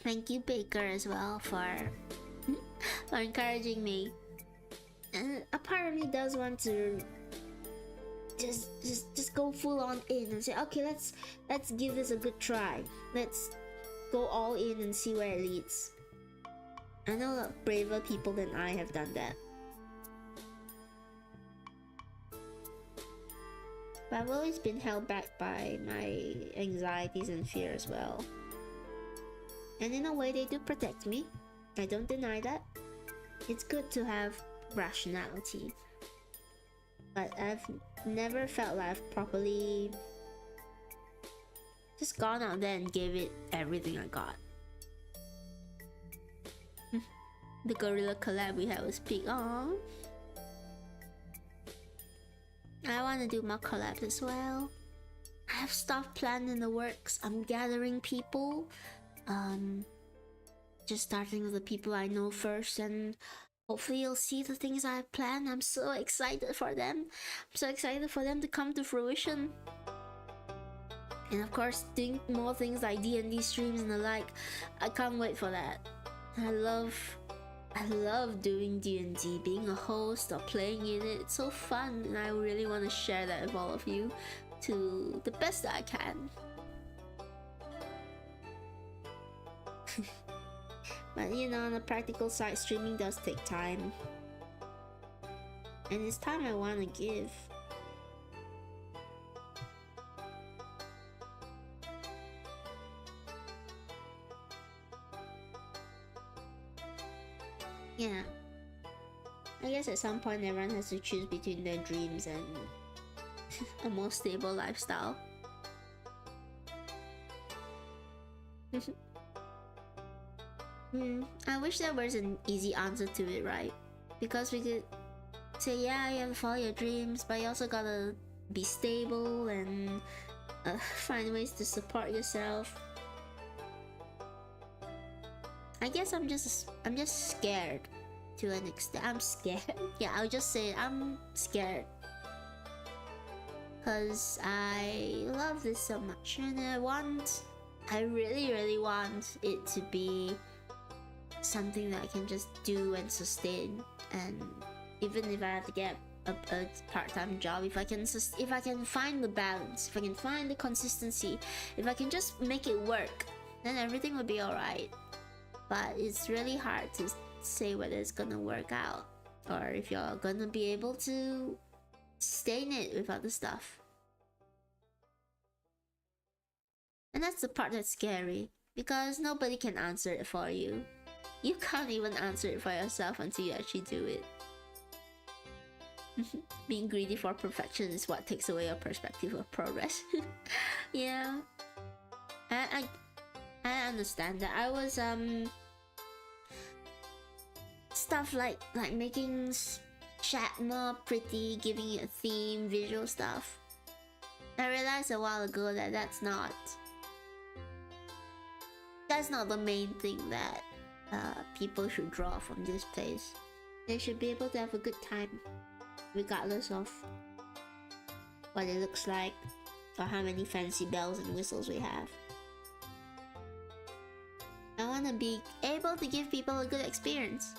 Thank you, Baker, as well for encouraging me. And a part of me does want to just go full on in and say, okay, let's give this a good try. Let's go all in and see where it leads. I know that braver people than I have done that. But I've always been held back by my anxieties and fear as well. And in a way, they do protect me. I don't deny that. It's good to have rationality. But I've never felt like I've properly just gone out there and gave it everything I got. The gorilla collab we had was peak. Aww. I want to do more collabs as well. I have stuff planned in the works. I'm gathering people. Just starting with the people I know first, and hopefully you'll see the things I have planned. I'm so excited for them. I'm so excited for them to come to fruition. And of course, doing more things like D&D streams and the like. I can't wait for that. I love doing D&D, being a host or playing in it. It's so fun, and I really want to share that with all of you to the best that I can. But you know, on the practical side, streaming does take time. And it's time I want to give. Yeah. I guess at some point everyone has to choose between their dreams and a more stable lifestyle. I wish there was an easy answer to it, right? Because we could say, yeah, you have to follow your dreams, but you also gotta be stable and find ways to support yourself. I guess I'm just scared to an extent. I'm scared. Yeah, I'll just say it. I'm scared. Cause I love this so much, and I really want it to be something that I can just do and sustain. And even if I have to get a part-time job, if I can find the balance, if I can find the consistency, if I can just make it work, then everything will be alright. But it's really hard to say whether it's gonna work out, or if you're gonna be able to sustain it with other stuff. And that's the part that's scary, because nobody can answer it for you. You can't even answer it for yourself until you actually do it. Being greedy for perfection is what takes away your perspective of progress. Yeah, I understand that. I was stuff like making chat more pretty, giving it a theme, visual stuff. I realized a while ago that that's not the main thing that people should draw from this place. They should be able to have a good time, regardless of what it looks like or how many fancy bells and whistles we have. I want to be able to give people a good experience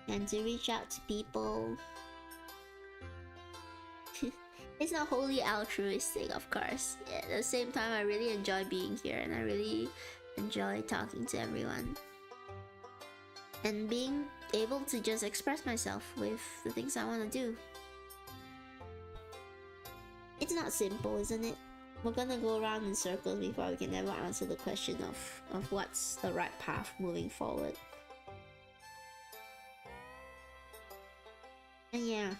and to reach out to people. It's not wholly altruistic, of course. At the same time, I really enjoy being here, and I really enjoy talking to everyone and being able to just express myself with the things I want to do. It's not simple, isn't it? We're gonna go around in circles before we can ever answer the question of what's the right path moving forward. And yeah,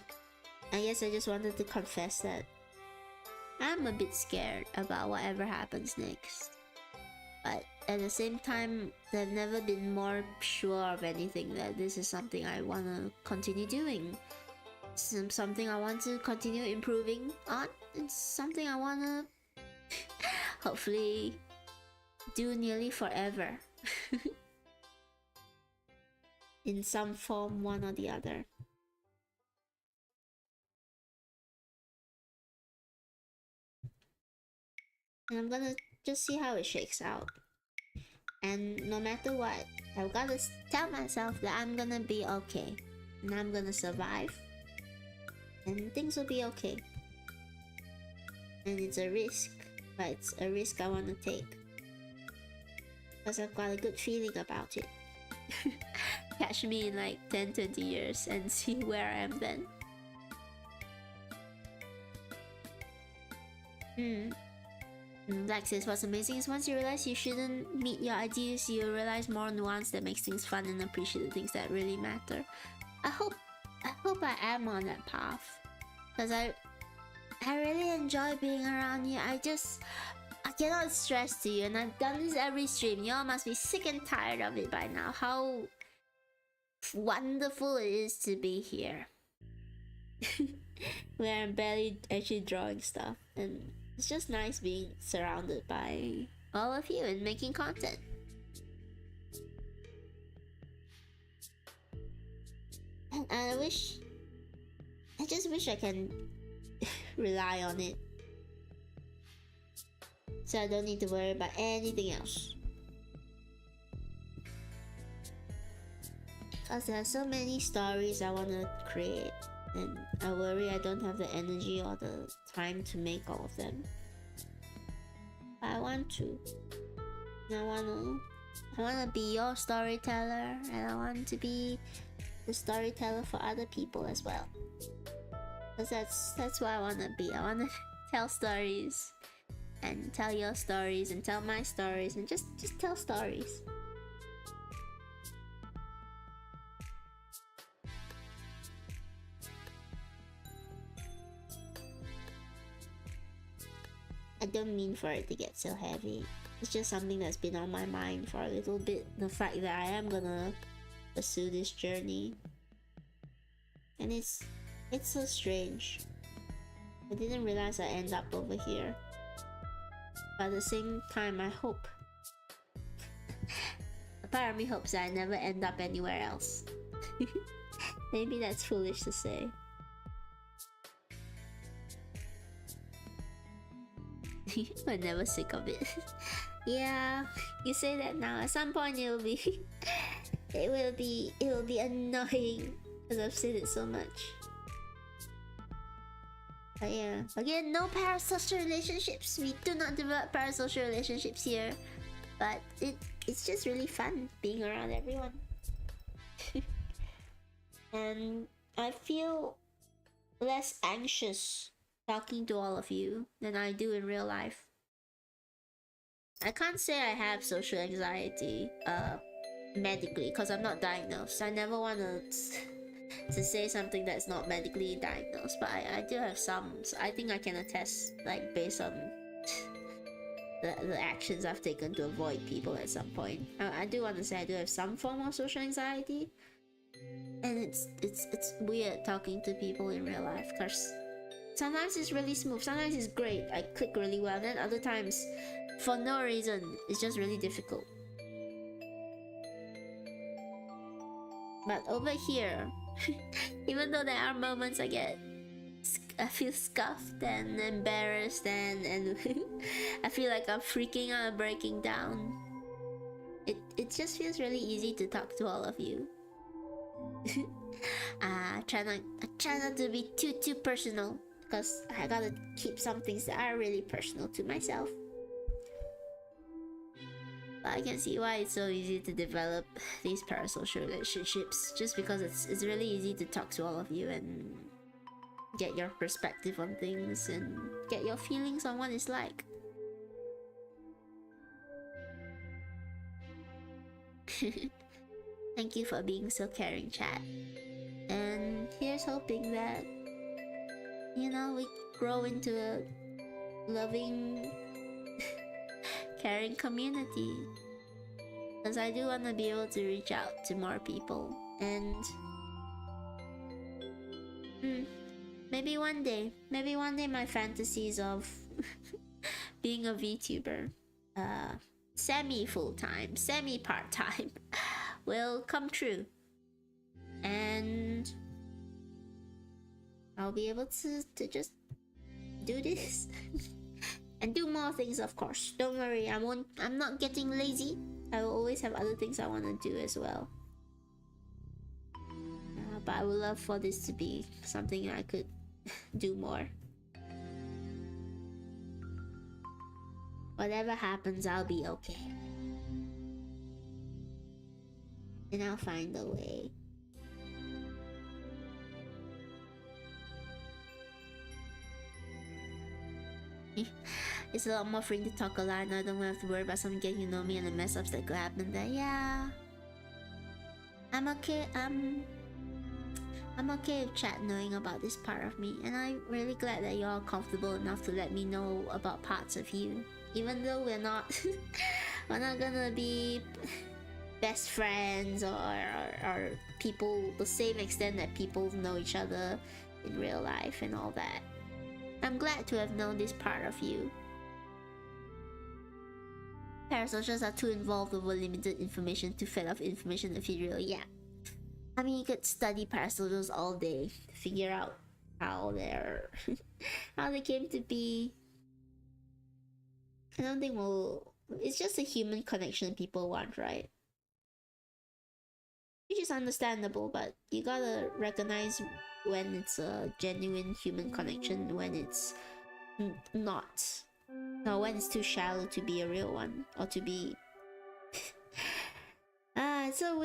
I guess I just wanted to confess that I'm a bit scared about whatever happens next. But at the same time, I've never been more sure of anything that this is something I want to continue doing. It's something I want to continue improving on. It's something I want to hopefully do nearly forever. In some form, one or the other. And I'm gonna just see how it shakes out. And no matter what, I've gotta tell myself that I'm gonna be okay. And I'm gonna survive. And things will be okay. And it's a risk. But it's a risk I wanna take. Because I've got a good feeling about it. Catch me in like 10-20 years and see where I am then. Black says, what's amazing is once you realize you shouldn't meet your ideas, you realize more nuance that makes things fun and appreciate the things that really matter. I hope I am on that path. Because I really enjoy being around you. I cannot stress to you, and I've done this every stream. Y'all must be sick and tired of it by now. How wonderful it is to be here. Where I'm barely actually drawing stuff, and it's just nice being surrounded by all of you and making content. And I just wish I can rely on it, so I don't need to worry about anything else. Because there are so many stories I want to create, and I worry I don't have the energy or the time to make all of them. But I want to. And I wanna be your storyteller, and I want to be the storyteller for other people as well. Because that's what I wanna be. I wanna tell stories, and tell your stories, and tell my stories, and just tell stories. I don't mean for it to get so heavy. It's just something that's been on my mind for a little bit. The fact that I am gonna pursue this journey. And it's so strange. I didn't realize I end up over here. But at the same time, I hope. A part of me hopes that I never end up anywhere else. Maybe that's foolish to say. I'm never sick of it. Yeah, you say that now. At some point it will be annoying because I've said it so much. But yeah, again, no parasocial relationships. We do not develop parasocial relationships here. But it's just really fun being around everyone. And I feel less anxious talking to all of you than I do in real life. I can't say I have social anxiety medically because I'm not diagnosed. I never want to say something that's not medically diagnosed, but I do have some. So I think I can attest, like, based on the actions I've taken to avoid people at some point. I do want to say I do have some form of social anxiety, and it's weird talking to people in real life because sometimes it's really smooth, sometimes it's great, I click really well, and then other times, for no reason, it's just really difficult. But over here, even though there are moments I feel scuffed and embarrassed and I feel like I'm freaking out and breaking down, it just feels really easy to talk to all of you. I try not to be too personal, because I gotta keep some things that are really personal to myself. But I can see why it's so easy to develop these parasocial relationships, just because it's really easy to talk to all of you and get your perspective on things and get your feelings on what it's like. Thank you for being so caring, chat. And here's hoping that, you know, we grow into a loving, caring community. Because I do want to be able to reach out to more people. And maybe one day my fantasies of being a VTuber, semi-full-time, semi-part-time, will come true. And I'll be able to just do this and do more things, of course. Don't worry, I'm not getting lazy. I will always have other things I want to do as well. But I would love for this to be something I could do more. Whatever happens, I'll be okay. And I'll find a way. It's a lot more free to talk a lot, and I don't have to worry about someone getting to know me and the mess ups that could happen there. Yeah. I'm okay. I'm okay with chat knowing about this part of me, and I'm really glad that you're all comfortable enough to let me know about parts of you. Even though we're not we're not gonna be best friends or people the same extent that people know each other in real life and all that. I'm glad to have known this part of you. Parasocials are too involved over limited information to fed off information that feel real. Yeah. I mean, you could study parasocials all day to figure out how they're how they came to be. I don't think it's just a human connection people want, right? Which is understandable, but you gotta recognize when it's a genuine human connection, when it's not. No, when it's too shallow to be a real one, or to be it's so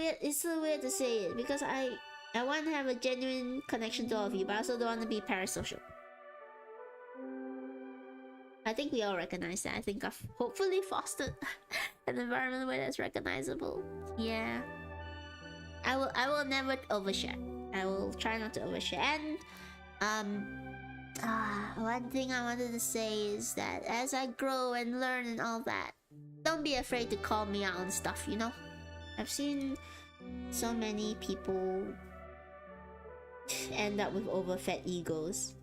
weird to say it, because I want to have a genuine connection to all of you, but I also don't want to be parasocial. I think we all recognize that. I think I've hopefully fostered an environment where that's recognizable. Yeah. I will never overshare. I will try not to overshare. And one thing I wanted to say is that as I grow and learn and all that, don't be afraid to call me out on stuff, you know? I've seen so many people end up with overfed egos,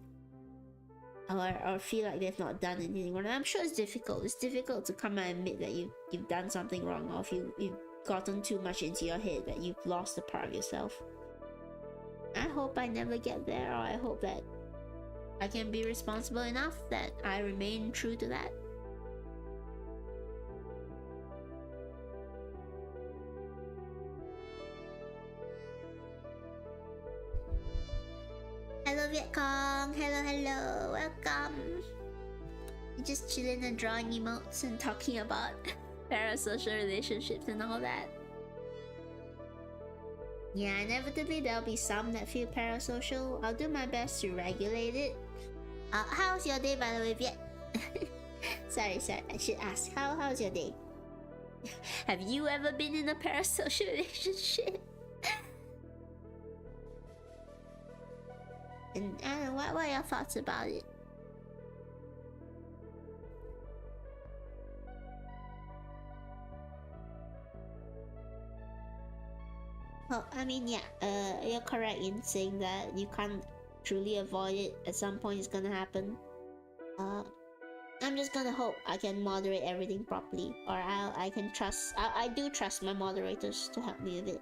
or feel like they've not done anything wrong. I'm sure it's difficult. It's difficult to come and admit that you've done something wrong, or if you've gotten too much into your head that you've lost a part of yourself. I hope I never get there, or I hope that I can be responsible enough that I remain true to that. Hello Vietcong, hello, welcome. You're just chilling and drawing emotes and talking about parasocial relationships and all that. Yeah, inevitably there'll be some that feel parasocial. I'll do my best to regulate it. How's your day, by the way, Viet? sorry, I should ask. How's your day? Have you ever been in a parasocial relationship? And what are your thoughts about it? Well, I mean, yeah, you're correct in saying that you can't truly avoid it. At some point it's gonna happen. I'm just gonna hope I can moderate everything properly, or I can trust. I do trust my moderators to help me with it.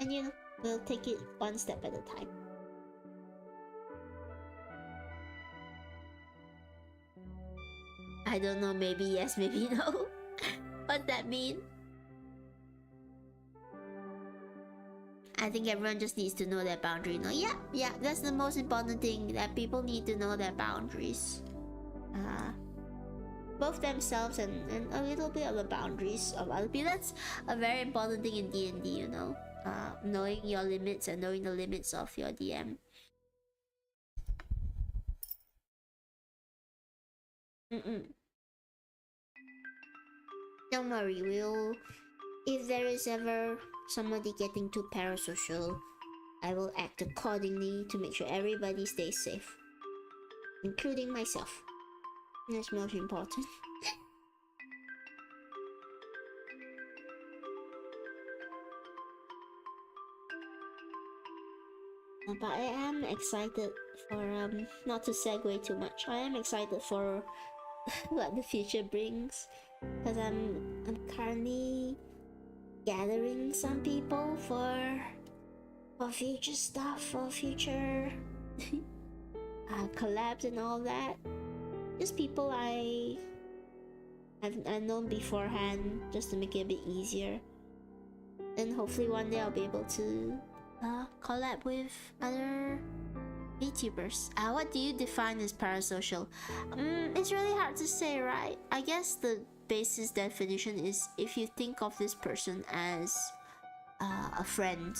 And you know, we'll take it one step at a time. I don't know, maybe yes, maybe no. What's that mean? I think everyone just needs to know their boundary. No, yeah, that's the most important thing, that people need to know their boundaries. Both themselves and a little bit of the boundaries of other people. That's a very important thing in D&D, you know. Knowing your limits and knowing the limits of your DM. Don't worry, if there is ever somebody getting too parasocial, I will act accordingly to make sure everybody stays safe, including myself. That's most important. But I am excited for not to segue too much. I am excited for what the future brings, because I'm currently gathering some people for future stuff, for future collabs and all that. Just people I I've known beforehand, just to make it a bit easier. And hopefully one day I'll be able to collab with other VTubers. What do you define as parasocial? It's really hard to say, right? I guess the basis definition is if you think of this person as a friend.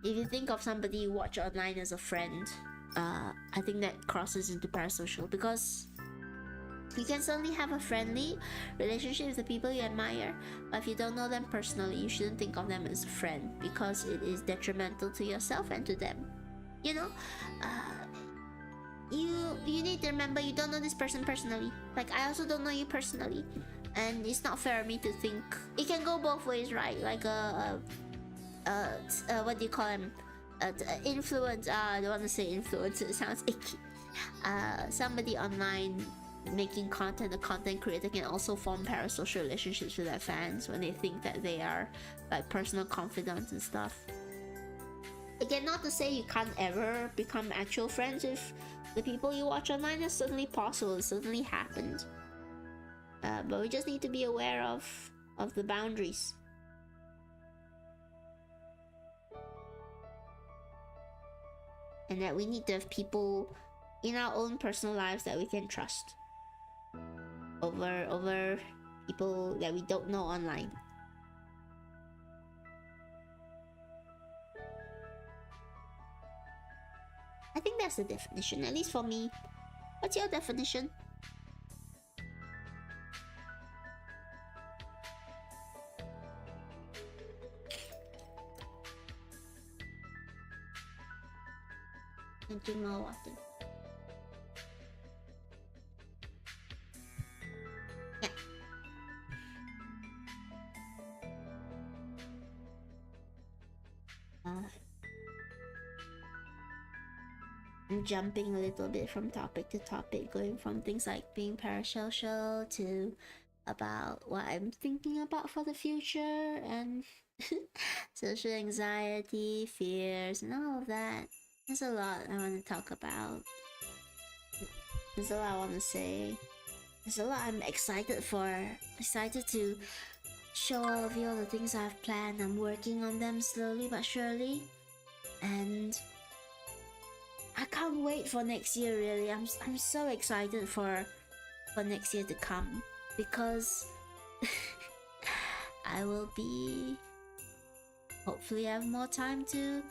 If you think of somebody you watch online as a friend, I think that crosses into parasocial, because you can certainly have a friendly relationship with the people you admire, but if you don't know them personally, you shouldn't think of them as a friend, because it is detrimental to yourself and to them. You know, you need to remember you don't know this person personally. Like, I also don't know you personally, and it's not fair of me to think. It can go both ways, right? Like what do you call him? Influence. I don't want to say influencer. It sounds icky. Somebody online making content, a content creator, can also form parasocial relationships with their fans when they think that they are like personal confidants and stuff. Again, not to say you can't ever become actual friends with the people you watch online. It's certainly possible. It certainly happened. But we just need to be aware of the boundaries. And that we need to have people in our own personal lives that we can trust over people that we don't know online. I think that's the definition, at least for me. What's your definition? And drink more water. Yeah. I'm jumping a little bit from topic to topic, going from things like being parasocial to about what I'm thinking about for the future, and social anxiety, fears, and all of that. There's a lot I want to talk about. There's a lot I want to say. There's a lot I'm excited for. Excited to show all of you all the things I've planned. I'm working on them slowly but surely. And I can't wait for next year, really. I'm so excited for next year to come, because I will be hopefully have more time to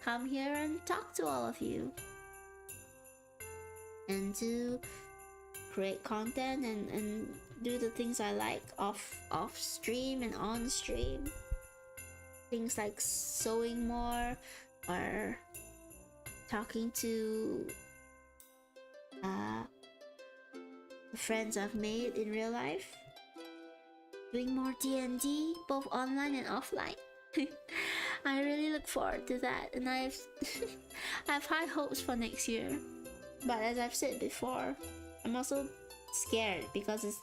come here and talk to all of you, and to create content and do the things I like off stream and on stream. Things like sewing more, or talking to friends I've made in real life, doing more D&D, both online and offline. I really look forward to that, and I have high hopes for next year. But as I've said before, I'm also scared, because it's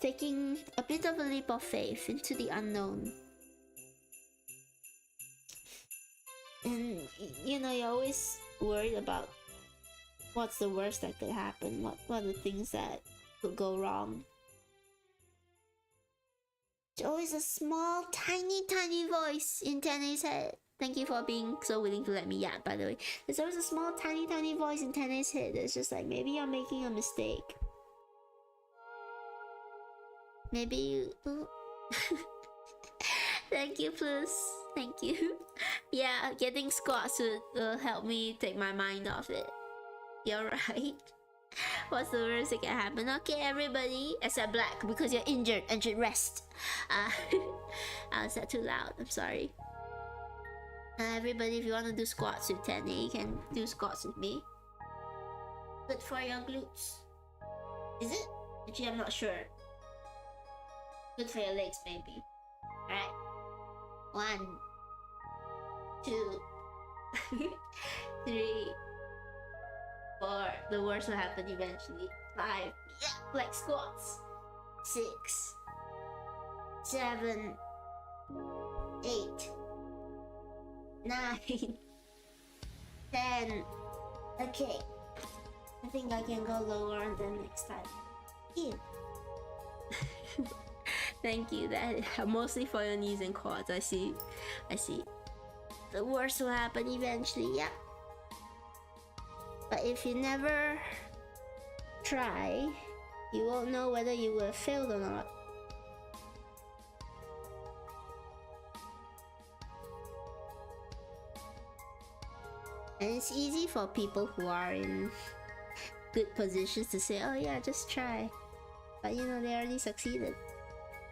taking a bit of a leap of faith into the unknown. And you know, you're always worried about what's the worst that could happen, what are the things that could go wrong. There's always a small, tiny voice in Tene's head. Thank you for being so willing to let me yap, by the way. There's always a small, tiny voice in Tene's head that's just like, maybe you're making a mistake. Maybe you... Thank you, Plus. Thank you. Yeah, getting squats will help me take my mind off it. You're right. What's the worst that can happen? Okay, everybody, except Black, because you're injured and should rest. Is that too loud? I'm sorry. Everybody, if you want to do squats with Tene, you can do squats with me. Good for your glutes. Is it? Actually, I'm not sure. Good for your legs, maybe. Alright. 1, 2, 3, 4. The worst will happen eventually. 5. Yeah, like squats. 6, 7, 8, 9, 10. Okay. I think I can go lower on them next time. Ew. Thank you. That mostly for your knees and quads. I see. I see. The worst will happen eventually. Yeah. But if you never try, you won't know whether you will have failed or not. And it's easy for people who are in good positions to say, oh yeah, just try. But you know, they already succeeded.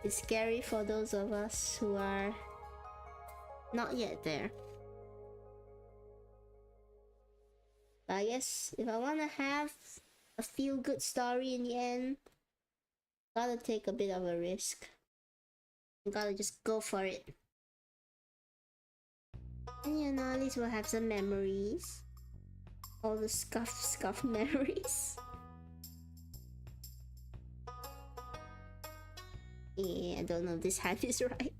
It's scary for those of us who are not yet there. But I guess if I want to have a feel-good story in the end, gotta take a bit of a risk. Gotta just go for it. And you know, at least we'll have some memories. All the scuff memories. Yeah, I don't know if this hand is right.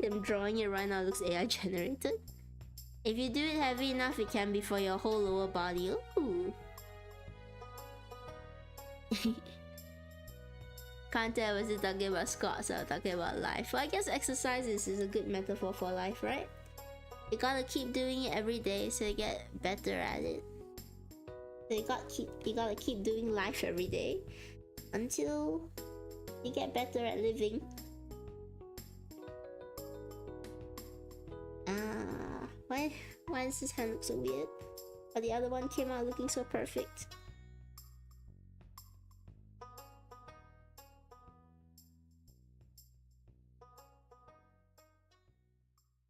I'm drawing it right now, it looks AI generated. If you do it heavy enough, it can be for your whole lower body. Ooh. Can't tell was it talking about squats or talking about life. Well, I guess exercise is a good metaphor for life, right? You gotta keep doing it every day so you get better at it. So you gotta keep doing life every day until you get better at living. Why does this hand look so weird? But the other one came out looking so perfect.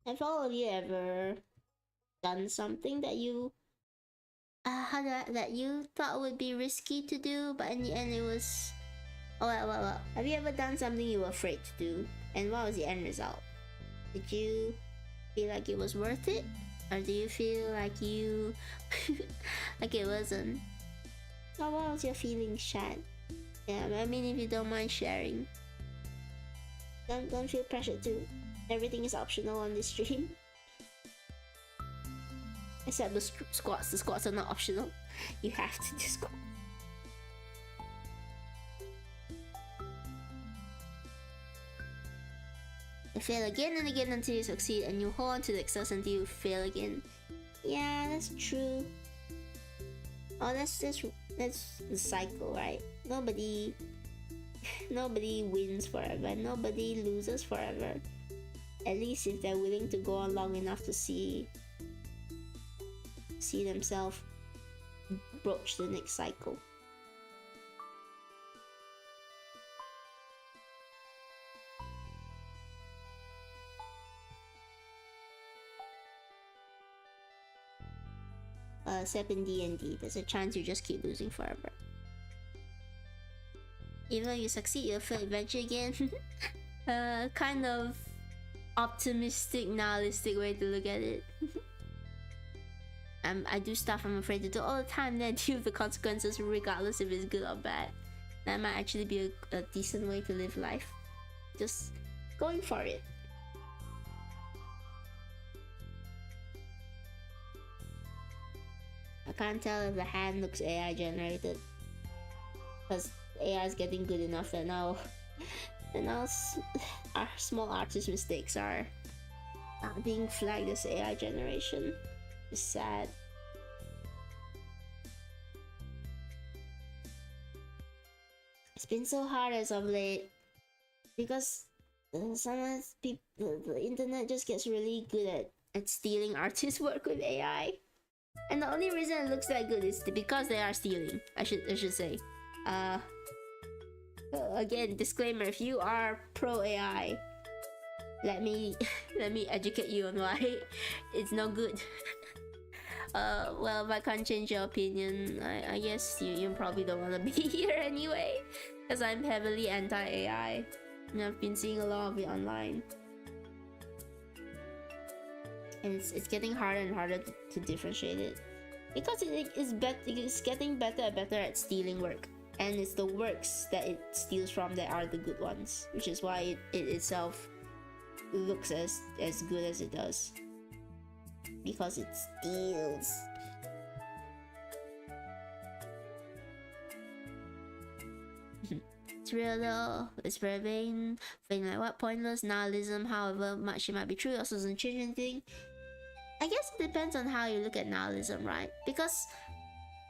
Have all of you ever done something that you that you thought would be risky to do, but in the end it was well. Have you ever done something you were afraid to do, and what was the end result? Did you feel like it was worth it, or do you feel like you like it wasn't? Or what was your feeling, Shad? Yeah, I mean, if you don't mind sharing, don't feel pressure to. Everything is optional on this stream. Except the squats. The squats are not optional. You have to do squats. You fail again and again until you succeed, and you hold on to the success until you fail again. Yeah, that's true. Oh, that's the cycle, right? Nobody wins forever. Nobody loses forever. At least if they're willing to go on long enough to see themselves broach the next cycle. Except in D&D, there's a chance you just keep losing forever. Even though you succeed, you'll fail eventually again. Kind of optimistic, nihilistic way to look at it. I do stuff I'm afraid to do all the time, then deal with the consequences regardless if it's good or bad. That might actually be a decent way to live life. Just going for it. I can't tell if the hand looks AI generated, because AI is getting good enough that now our small artist mistakes are being flagged as AI generation. It's sad. It's been so hard as of late because sometimes the internet just gets really good at stealing artists' work with AI. And the only reason it looks that good is because they are stealing. I should say. Again, disclaimer: if you are pro AI, let me educate you on why it's no good. Well, if I can't change your opinion, I guess you probably don't want to be here anyway, because I'm heavily anti-AI, and I've been seeing a lot of it online. And it's getting harder and harder to differentiate it, because it's getting better and better at stealing work, and it's the works that it steals from that are the good ones, which is why it itself looks as good as it does, because it steals. It's it's real though? It's very vain. Vain like what? Pointless. Nihilism, however much it might be true, also doesn't change anything. I guess it depends on how you look at nihilism, right? Because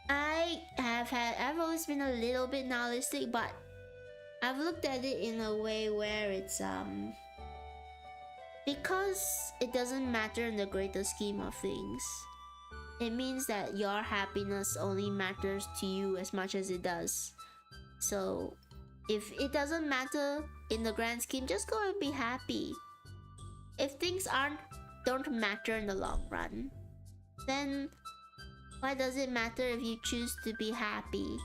I've always been a little bit nihilistic, but I've looked at it in a way where it's because it doesn't matter in the greater scheme of things. It means that your happiness only matters to you as much as it does. So if it doesn't matter in the grand scheme, just go and be happy. If things don't matter in the long run, then why does it matter if you choose to be happy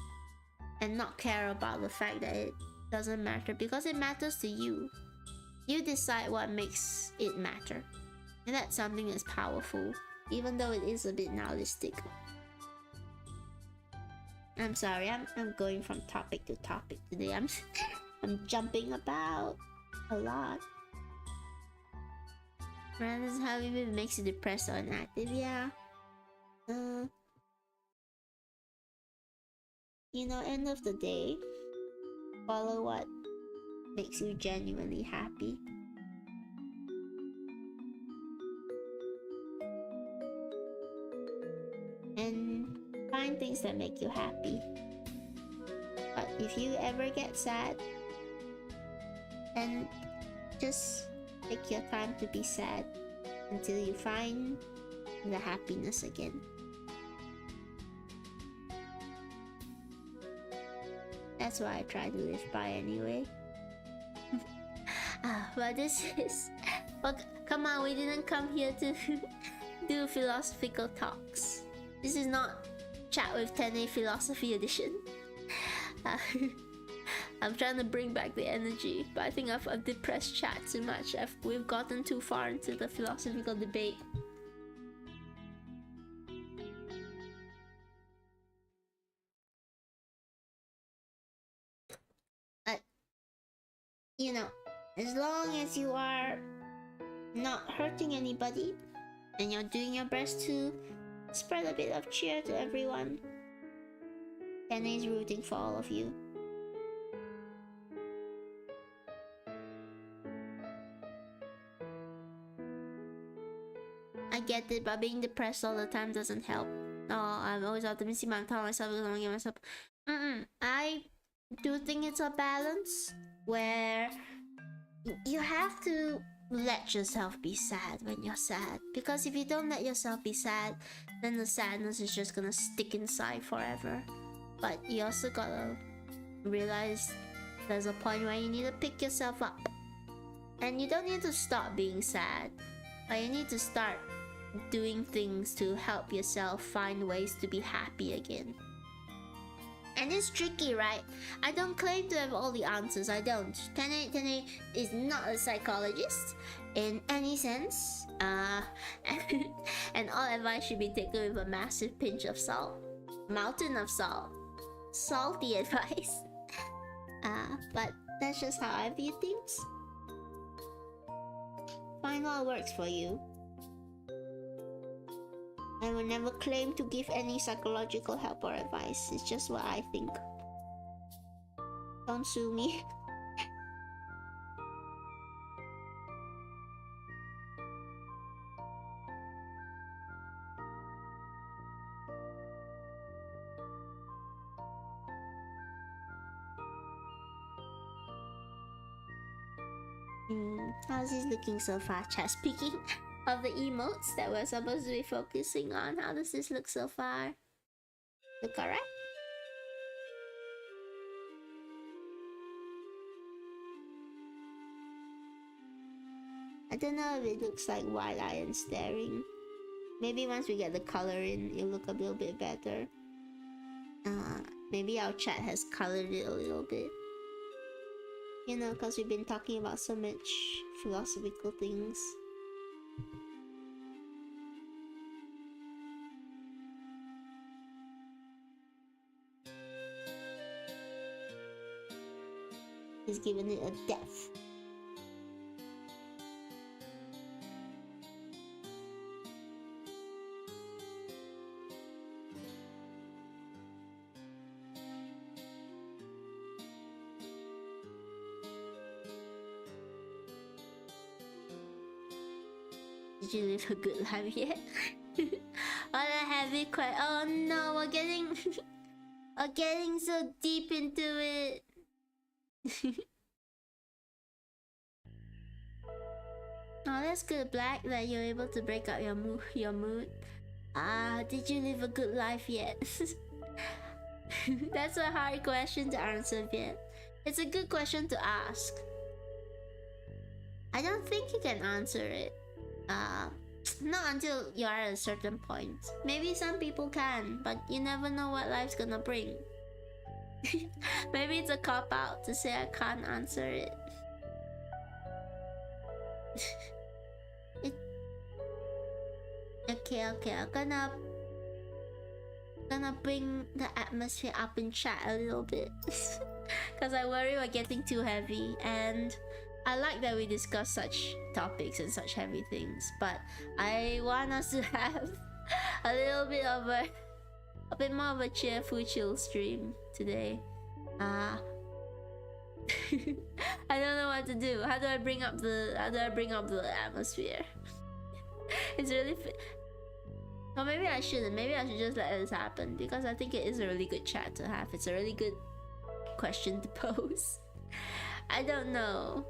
and not care about the fact that it doesn't matter? Because it matters to you. You decide what makes it matter. And that's something that's powerful, even though it is a bit nihilistic. I'm sorry, I'm going from topic to topic today. I'm jumping about a lot. Rather than how it makes you depressed or inactive, yeah. You know, end of the day, follow what makes you genuinely happy. And find things that make you happy. But if you ever get sad, then just take your time to be sad until you find the happiness again. That's what I try to live by anyway. But this is... But come on, we didn't come here to do philosophical talks. This is not Chat with Tene Philosophy Edition. I'm trying to bring back the energy, but I think I've depressed chat too much. We've gotten too far into the philosophical debate. You know, as long as you are not hurting anybody and you're doing your best to spread a bit of cheer to everyone, Tene is rooting for all of you. I get it, but being depressed all the time doesn't help. Oh, I'm always optimistic, but I'm telling myself I'm gonna give myself. I do think it's a balance where you have to let yourself be sad when you're sad. Because if you don't let yourself be sad, then the sadness is just gonna stick inside forever. But you also gotta realize there's a point where you need to pick yourself up. And you don't need to stop being sad, but you need to start doing things to help yourself find ways to be happy again. And it's tricky, right? I don't claim to have all the answers. I don't. Tene is not a psychologist in any sense. And all advice should be taken with a massive pinch of salt. Mountain of salt. Salty advice. But that's just how I view things. Find what works for you. I will never claim to give any psychological help or advice. It's just what I think. Don't sue me. How's this looking so far, chat? Speaking of the emotes that we're supposed to be focusing on, how does this look so far? Look alright? I don't know if it looks like wide-eyed and staring. Maybe once we get the color in, it'll look a little bit better. Maybe our chat has colored it a little bit. You know, because we've been talking about so much philosophical things. He's given it a depth. Did you live a good life yet? What a heavy question. Oh no, we're getting we're getting so deep into it. Oh, that's good, Black, that you're able to break up your mood. Did you live a good life yet? That's a hard question to answer, yet. It's a good question to ask. I don't think you can answer it. Not until you're at a certain point. Maybe some people can, but you never know what life's gonna bring. Maybe it's a cop-out to say I can't answer it. Okay, I'm gonna bring the atmosphere up in chat a little bit. Because I worry we're getting too heavy, and I like that we discuss such topics and such heavy things, but I want us to have a little bit of a bit more of a cheerful, chill stream today. I don't know what to do. How do I bring up the atmosphere? It's really or maybe I shouldn't. Maybe I should just let this happen, because I think it is a really good chat to have. It's a really good question to pose. I don't know.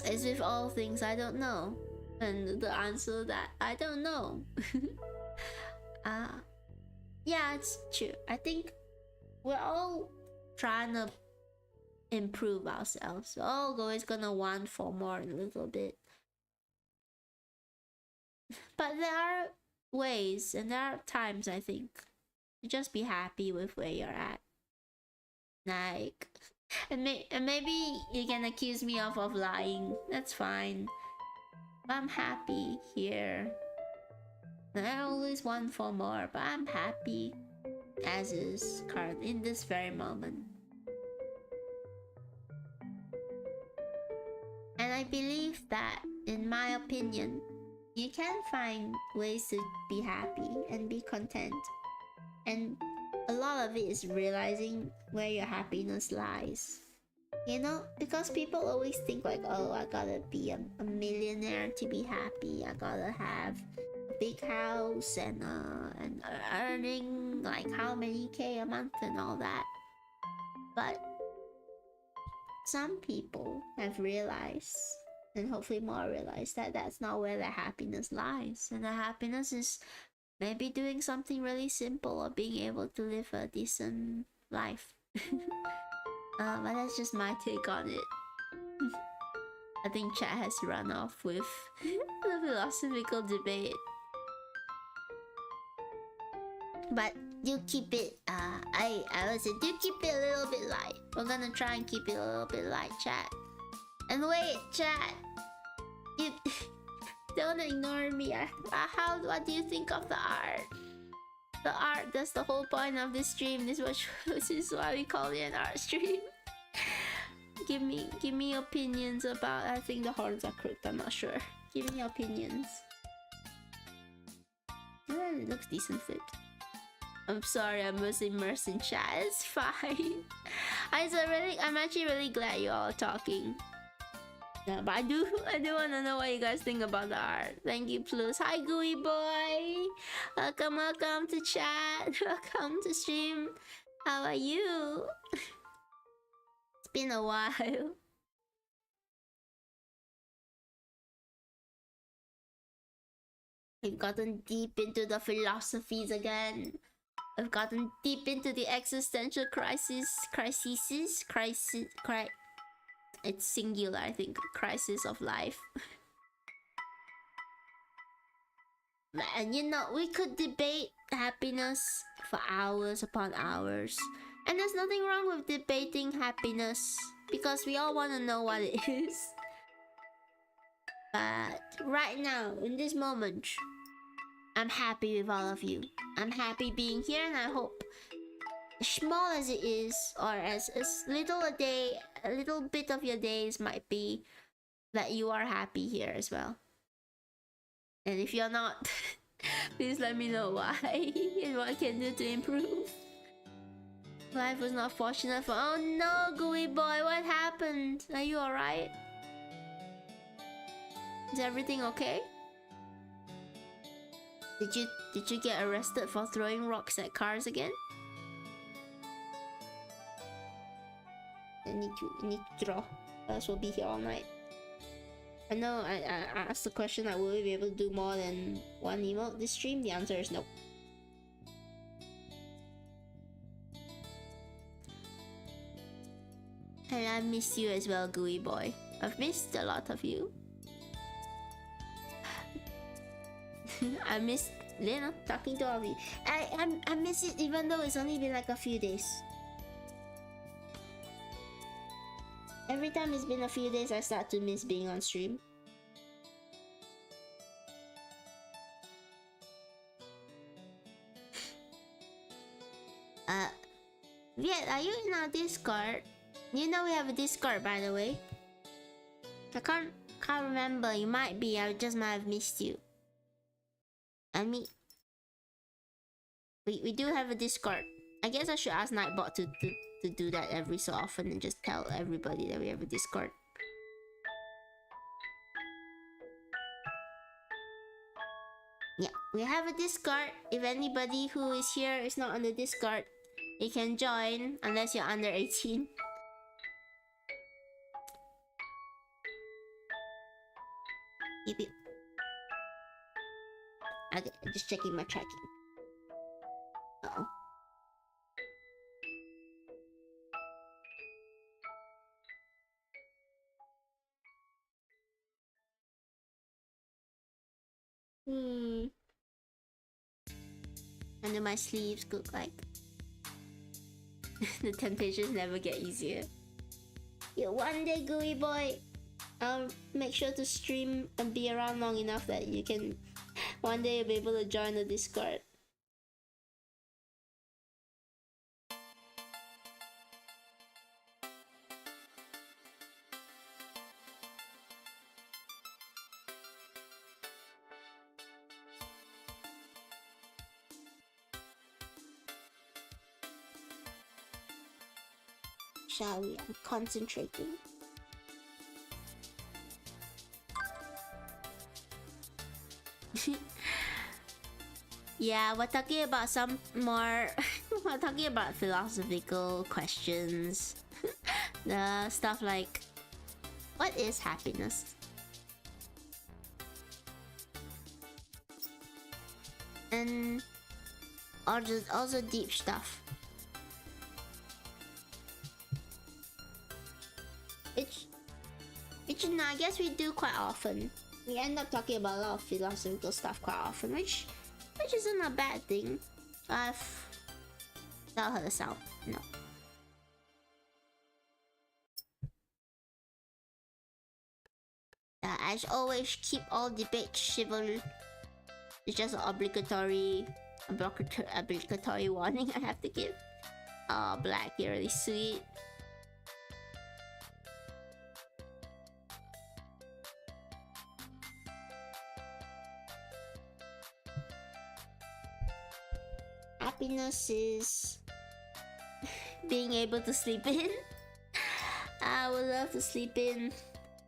As with all things, I don't know. And the answer that I don't know. Yeah, it's true. I think we're all trying to improve ourselves. We're all always gonna want for more a little bit. But there are ways and there are times, I think, to just be happy with where you're at. Like, and maybe you can accuse me of lying. That's fine. I'm happy here. I always want for more, but I'm happy as is current in this very moment. And I believe that, in my opinion, you can find ways to be happy and be content. And a lot of it is realizing where your happiness lies. You know, because people always think like, oh, I gotta be a millionaire to be happy. I gotta have a big house and earning like how many K a month and all that. But some people have realized, and hopefully more realize, that that's not where their happiness lies. And their happiness is maybe doing something really simple or being able to live a decent life. But that's just my take on it. I think chat has run off with the philosophical debate. But do keep it, I would say, do keep it a little bit light. We're gonna try and keep it a little bit light, chat. And wait, chat, you don't ignore me. What do you think of the art? The art, that's the whole point of this stream. This is why we call it an art stream. Give me opinions about. I think the horns are crooked, I'm not sure. Give me opinions. Yeah, it looks decent flipped. I'm sorry, I was immersed in chat. It's fine. I'm actually really glad you all are talking. Yeah, but I do want to know what you guys think about the art. Thank you, Plus. Hi, Gooey Boy. Welcome to chat. Welcome to stream. How are you? It's been a while. We've gotten deep into the philosophies again. I've gotten deep into the existential crisis. It's singular, I think. Crisis of life. And you know, we could debate happiness for hours upon hours. And there's nothing wrong with debating happiness, because we all want to know what it is. But right now, in this moment, I'm happy with all of you. I'm happy being here, and I hope, small as it is, or as little a day, a little bit of your days might be, that you are happy here as well. And if you're not, please let me know why and what I can do to improve. Life was not fortunate for. Oh no, Gooey Boy, what happened? Are you alright? Is everything okay? Did you get arrested for throwing rocks at cars again? I need to draw. Else we'll be here all night. I know I asked the question like, will we be able to do more than one emote this stream? The answer is no. And I missed you as well, Gooey Boy. I've missed a lot of you. I missed Lena talking to all of you. I miss it even though it's only been like a few days. Every time it's been a few days, I start to miss being on stream. Viet, are you in our Discord? You know we have a Discord, by the way. I can't remember. You might be. I just might have missed you. I mean, we do have a Discord. I guess I should ask Nightbot to do that every so often and just tell everybody that we have a Discord. Yeah, we have a Discord. If anybody who is here is not on the Discord, you can join unless you're under 18. Yep, yep. Okay, just checking my tracking. Uh-oh. Under my sleeves look like the temptations never get easier. Yeah, one day, Gooey Boy, I'll make sure to stream and be around long enough that you can one day be able to join the Discord. Shall we? I'm concentrating. Yeah, we're talking about some more we're talking about philosophical questions. The stuff like, what is happiness? And also deep stuff. Which I guess we do quite often. We end up talking about a lot of philosophical stuff quite often, which isn't a bad thing. I've not heard the sound. No. As always, keep all debates civil. It's just an obligatory warning I have to give. Oh, Black, you're really sweet. Happiness is being able to sleep in. I would love to sleep in,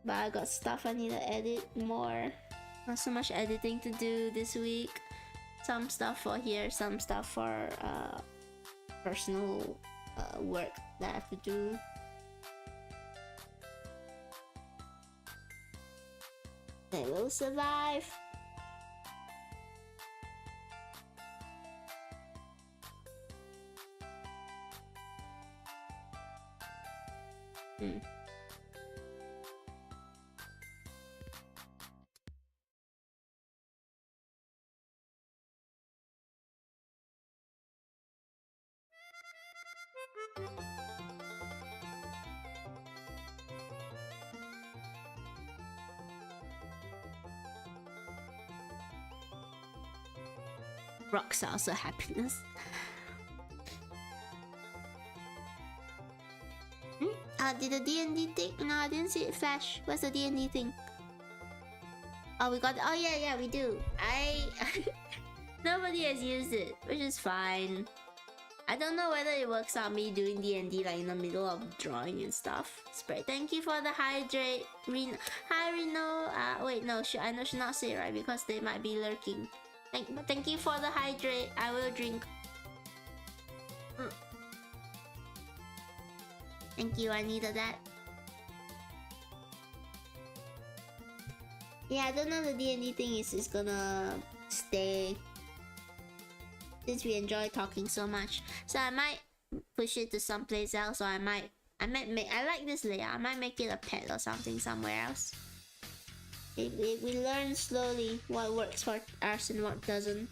but I got stuff I need to edit more. Not so much editing to do this week. Some stuff for here, some stuff for personal work that I have to do. I will survive. Rocks are also happiness. Did the D&D thing? No, I didn't see it flash. What's the D&D thing? Oh, we got. Oh yeah, we do. Nobody has used it, which is fine. I don't know whether it works out me doing D&D like in the middle of drawing and stuff. Spray, thank you for the hydrate. Hi Reno. Wait, no, I know should not say it right because they might be lurking. Thank you for the hydrate. I will drink. Thank you, I needed that. Yeah, I don't know the D&D thing is gonna stay since we enjoy talking so much. So I might push it to someplace else, or I like this layout. I might make it a pet or something somewhere else. We learn slowly what works for us and what doesn't.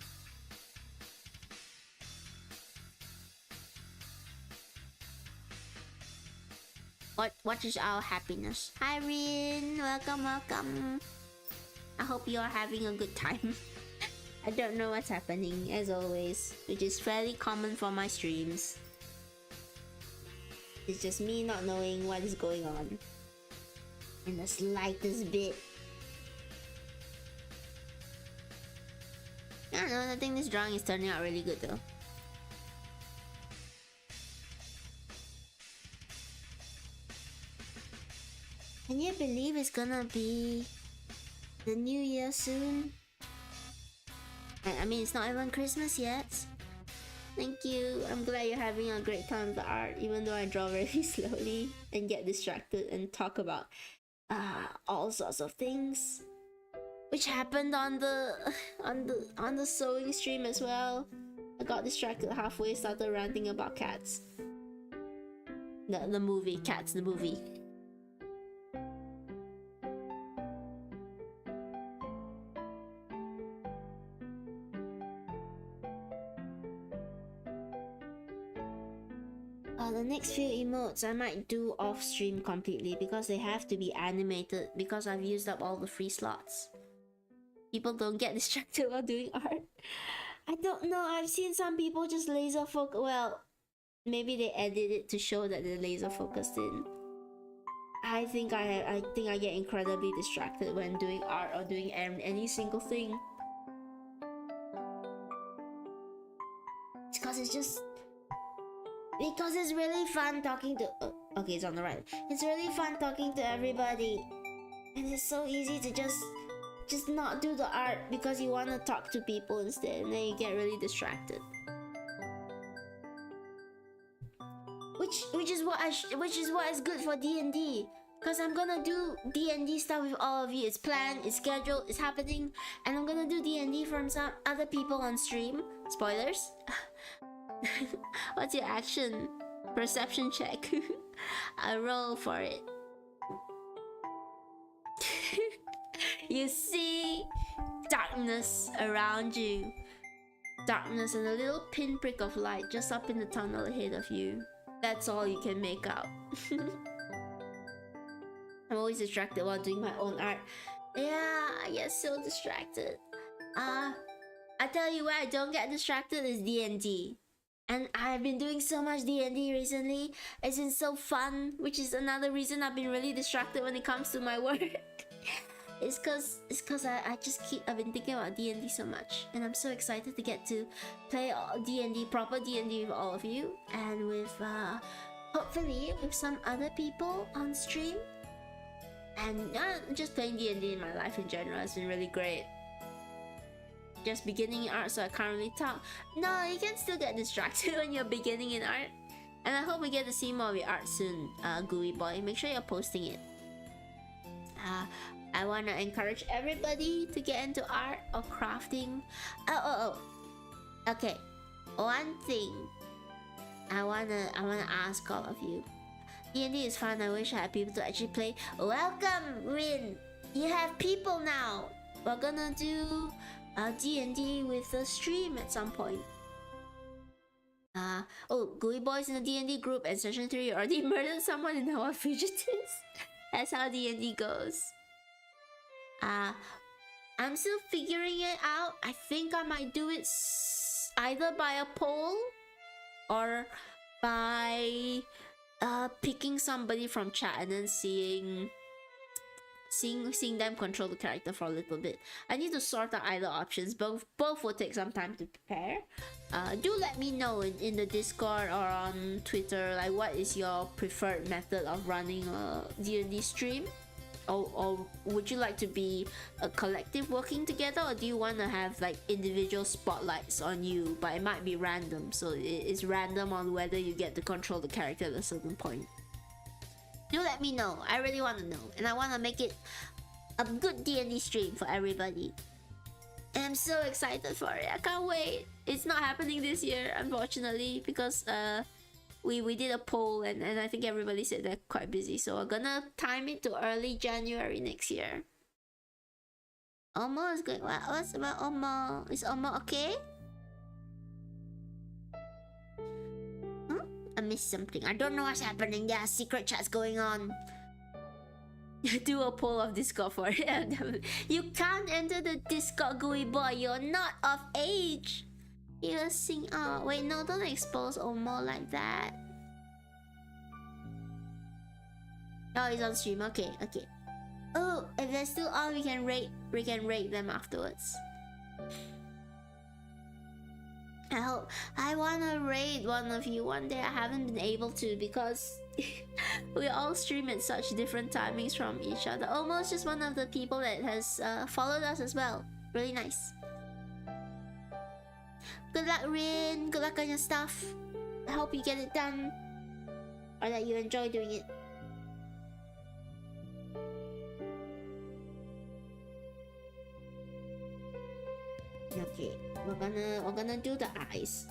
What is our happiness? Hi Rin, welcome. I hope you are having a good time. I don't know what's happening as always, which is fairly common for my streams. It's just me not knowing what is going on in the slightest bit. I don't know, I think this drawing is turning out really good though. Can you believe it's gonna be the new year soon? I mean, it's not even Christmas yet. Thank you. I'm glad you're having a great time with the art, even though I draw very slowly and get distracted and talk about all sorts of things, which happened on the sewing stream as well. I got distracted halfway, started ranting about cats. The movie, Cats, the movie. The next few emotes I might do off stream completely because they have to be animated because I've used up all the free slots. People don't get distracted while doing art. I don't know, I've seen some people just laser focus. Well, maybe they edit it to show that they're laser focused in. I think I get incredibly distracted when doing art or doing any single thing. It's because it's really fun talking to... okay, it's on the right. It's really fun talking to everybody. And it's so easy to just not do the art because you want to talk to people instead. And then you get really distracted. Which is what is good for D&D. Because I'm gonna do D&D stuff with all of you. It's planned, it's scheduled, it's happening. And I'm gonna do D&D from some other people on stream. Spoilers. What's your action? Perception check. I roll for it. You see darkness around you. Darkness and a little pinprick of light just up in the tunnel ahead of you. That's all you can make out. I'm always distracted while doing my own art. Yeah, I get so distracted. I tell you where I don't get distracted is D&D. And I've been doing so much D&D recently. It's been so fun, which is another reason I've been really distracted when it comes to my work. It's cause I've been thinking about D&D so much, and I'm so excited to get to play D&D, proper D&D with all of you, and with hopefully with some other people on stream. And just playing D&D in my life in general has been really great. Just beginning in art, so I can't really talk. No, you can still get distracted when you're beginning in art. And I hope we get to see more of your art soon, Gooey Boy. Make sure you're posting it. I want to encourage everybody to get into art or crafting. Okay, one thing I wanna ask all of you. D&D is fun. I wish I had people to actually play. Welcome, Rin. You have people now. We're gonna do D&D with a stream at some point. Gooey Boy's in the D&D group, and session 3 already murdered someone in our fugitives. That's how D&D goes. I'm still figuring it out. I think I might do it either by a poll or by picking somebody from chat and then seeing seeing them control the character for a little bit. I need to sort out either options. Both will take some time to prepare. Do let me know in the Discord or on Twitter, like, what is your preferred method of running a D&D stream? Or would you like to be a collective working together, or do you want to have like individual spotlights on you, but it might be random, so it's random on whether you get to control the character at a certain point? Do let me know. I really want to know, and I want to make it a good D&D stream for everybody. And I'm so excited for it. I can't wait. It's not happening this year, unfortunately, because we did a poll and I think everybody said they're quite busy, so we're gonna time it to early January next year. Omo is going. What's about Omo? Is Omo okay? Huh? I missed something. I don't know what's happening. There are secret chats going on. Do a poll of Discord for it. You can't enter the Discord, gooey boy. You're not of age. You sing. Oh wait, no, don't expose Omo like that. Oh, he's on stream. Okay. Oh, if they're still on, we can rate them afterwards. I wanna raid one of you one day. I haven't been able to because we all stream at such different timings from each other. Almost just one of the people that has followed us as well. Really nice. Good luck, Rin. Good luck on your stuff. I hope you get it done, or that you enjoy doing it. Okay, we're gonna do the eyes.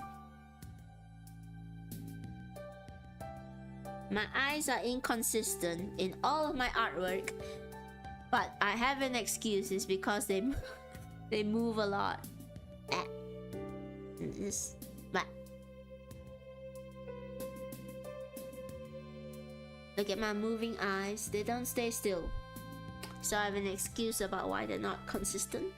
My eyes are inconsistent in all of my artwork, but I have an excuse. It's because they move a lot. Look at my moving eyes. They don't stay still. So I have an excuse about why they're not consistent.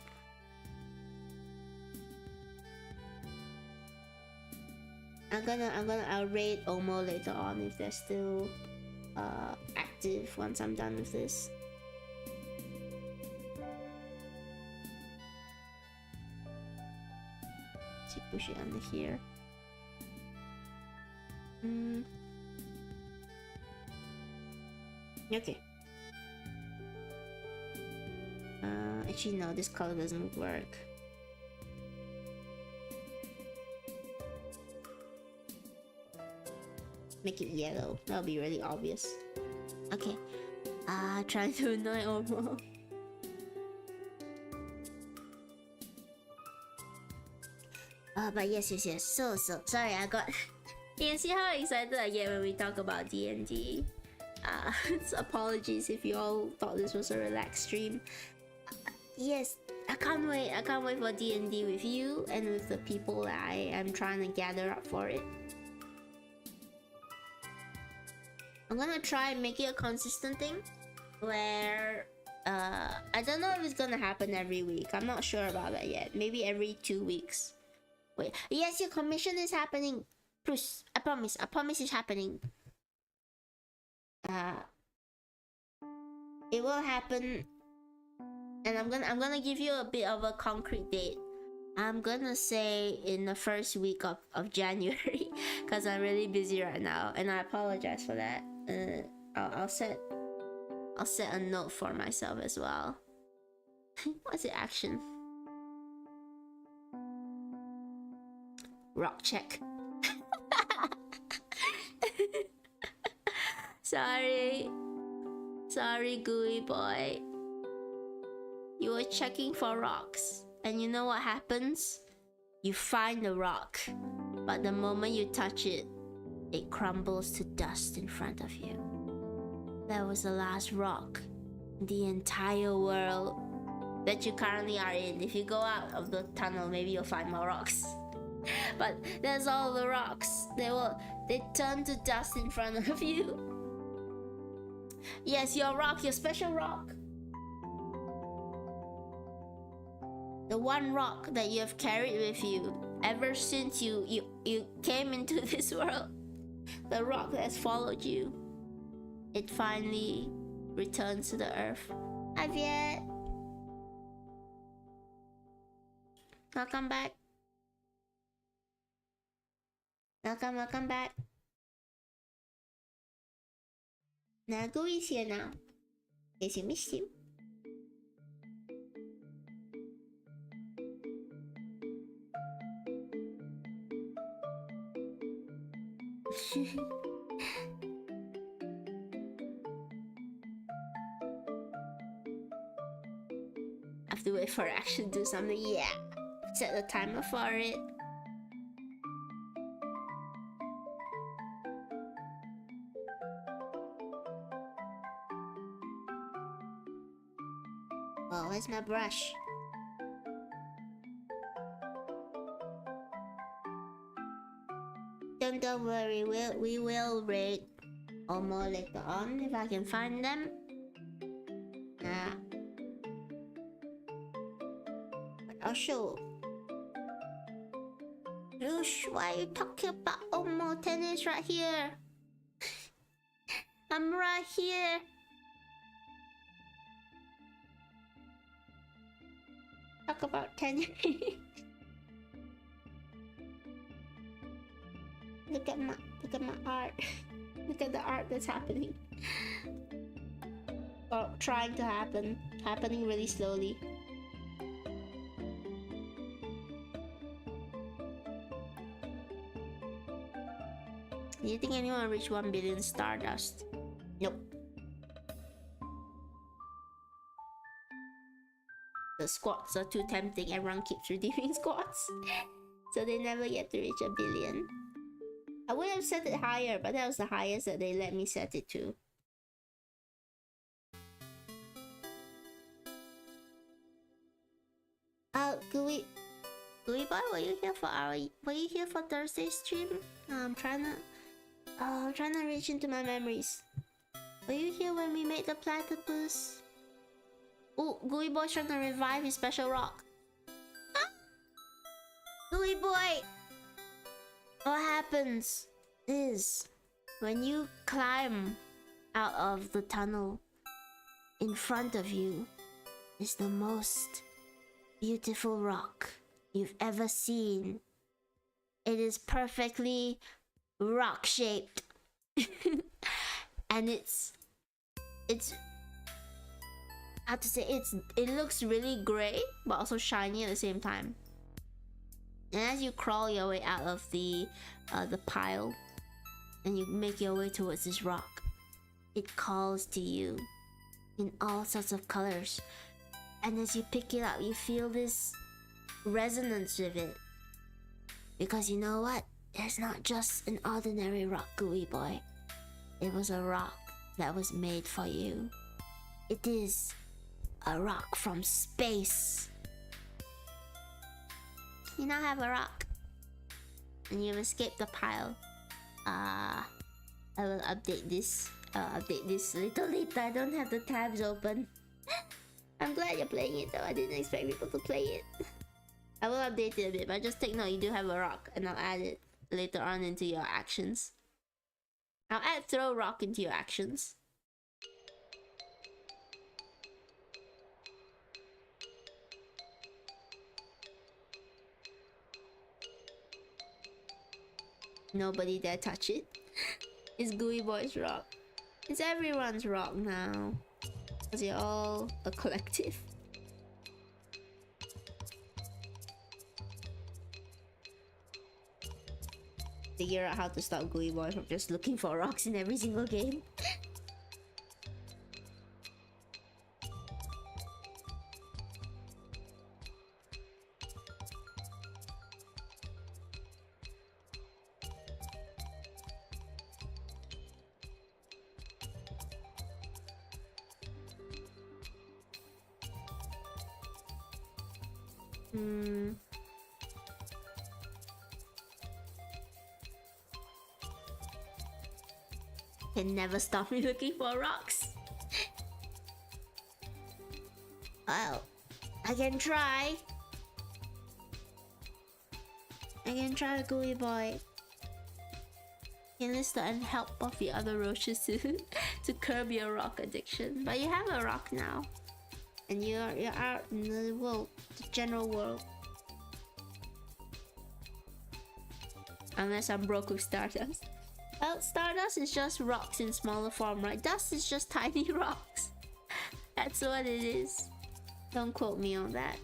I'll raid Omo later on if they're still active once I'm done with this. Let's push it under here. Okay. Actually no, this color doesn't work. Make it yellow. That'll be really obvious. Okay. Trying to annoy Omo. But yes. So sorry, I got. You can see how excited I get when we talk about D&D. So apologies if you all thought this was a relaxed stream. Yes, I can't wait. I can't wait for D&D with you and with the people that I am trying to gather up for it. I'm gonna try and make it a consistent thing where I don't know if it's gonna happen every week. I'm not sure about that yet. Maybe every 2 weeks. Wait, yes, your commission is happening. Bruce, I promise it's happening. It will happen, and I'm gonna give you a bit of a concrete date. I'm gonna say in the first week of January, because I'm really busy right now, and I apologize for that. I'll set a note for myself as well. What's the action? Rock check. Sorry, gooey boy. You were checking for rocks, and you know what happens? You find the rock, but the moment you touch it, it crumbles to dust in front of you. That was the last rock in the entire world that you currently are in. If you go out of the tunnel, maybe you'll find more rocks. But there's all the rocks. They turn to dust in front of you. Yes, your rock, your special rock. The one rock that you have carried with you ever since you came into this world. The rock that has followed you. It finally returns to the earth Hi, Viet. Welcome back. Welcome back. Now Gooey's here now. In case you missed him. Have to wait for action to do something. Yeah. Set the timer for it. Oh, where's my brush? Don't worry, we will raid or more later on if I can find them. Nah. But I'll show. Rush, why are you talking about Omo? Tennis right here. I'm right here. Talk about tennis. Look at my art. Look at the art that's happening. Or trying to happen. Happening really slowly. Do you think anyone will reach 1 billion Stardust? Nope. The squats are too tempting. Everyone keeps redeeming squats. So they never get to reach 1 billion. I would have set it higher, but that was the highest that they let me set it to. Gooey Boy, were you here for Thursday's stream? I'm trying to reach into my memories. Were you here when we made the platypus? Oh, Gooey Boy's trying to revive his special rock. Ah! Gooey Boy! What happens is when you climb out of the tunnel, in front of you is the most beautiful rock you've ever seen. It is perfectly rock shaped. And it's how to say, it looks really gray but also shiny at the same time. And as you crawl your way out of the pile and you make your way towards this rock, it calls to you in all sorts of colors. And as you pick it up, you feel this resonance with it. Because you know what? It's not just an ordinary rock, Gooey Boy. It was a rock that was made for you. It is a rock from space. You now have a rock. And you've escaped the pile. I will update this. Update this a little later. I don't have the tabs open. I'm glad you're playing it though. I didn't expect people to play it. I will update it a bit, but just take note you do have a rock, and I'll add it later on into your actions. I'll add throw rock into your actions. Nobody dare touch it. It's Gooey Boy's rock. It's everyone's rock now. Because you're all a collective. Figure out how to stop Gooey Boy from just looking for rocks in every single game. Can never stop me looking for rocks. Well, I can try. I can try, Gooey Boy. Enlist the help of the other roaches to curb your rock addiction. But you have a rock now. and you're out in the world, the general world. Unless I'm broke with Stardust. Well, Stardust is just rocks in smaller form, right? Dust is just tiny rocks. That's what it is. Don't quote me on that.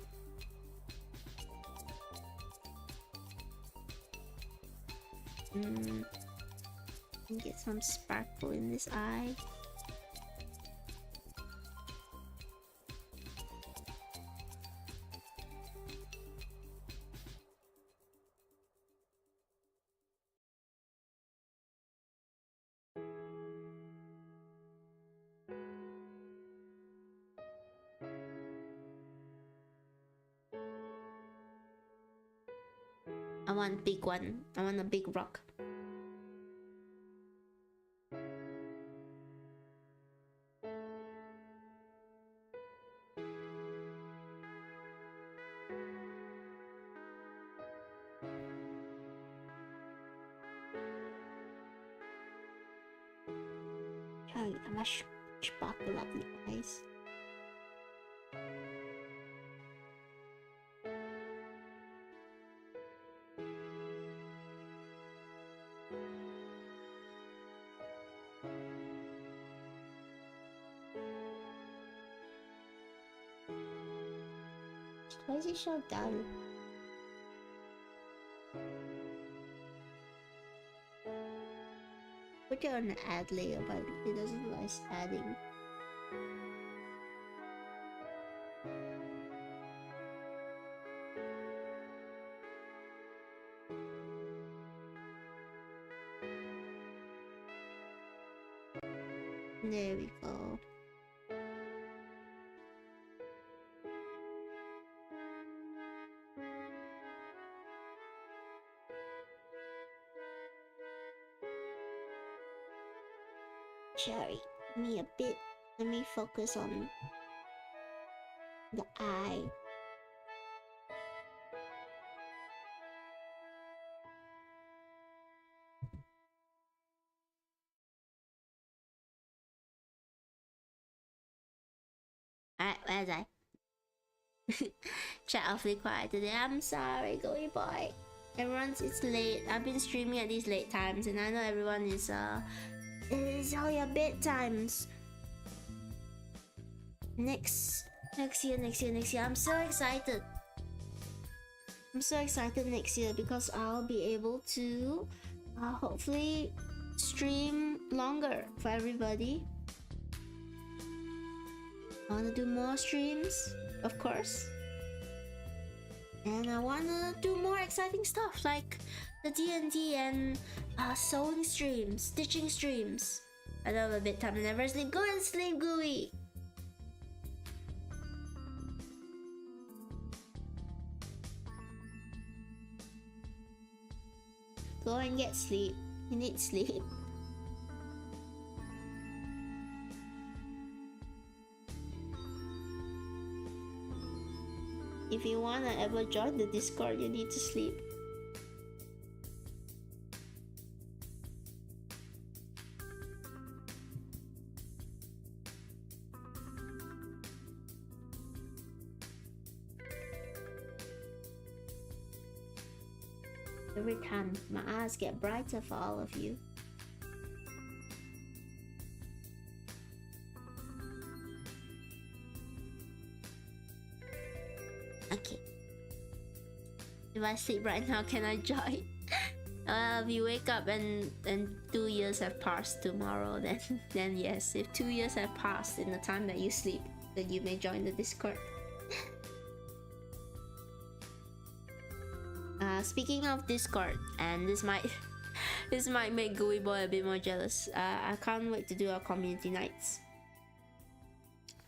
Get some sparkle in this eye. I want a big one. I want a big rock. I must sparkle up the eyes. Why is it so dull? Put it on the add layer, but it doesn't like adding. There we go. Cherry, me a bit. Let me focus on the eye. Alright, where's I? Chat awfully quiet today. I'm sorry, Goey boy. It's late. I've been streaming at these late times, and I know everyone is all your bedtimes. Next year. I'm so excited. I'm so excited next year because I'll be able to hopefully stream longer for everybody. I want to do more streams, of course. And I want to do more exciting stuff like the D&D and sewing streams, stitching streams. I love a bit time and never sleep. Go and sleep, Gooey! Go and get sleep. You need sleep. If you wanna ever join the Discord, you need to sleep. Every time my eyes get brighter for all of you. Okay. If I sleep right now, can I join? If you wake up and 2 years have passed tomorrow, then yes. If 2 years have passed in the time that you sleep, then you may join the Discord. Speaking of Discord, and this might make Gooey Boy a bit more jealous. I can't wait to do our community nights.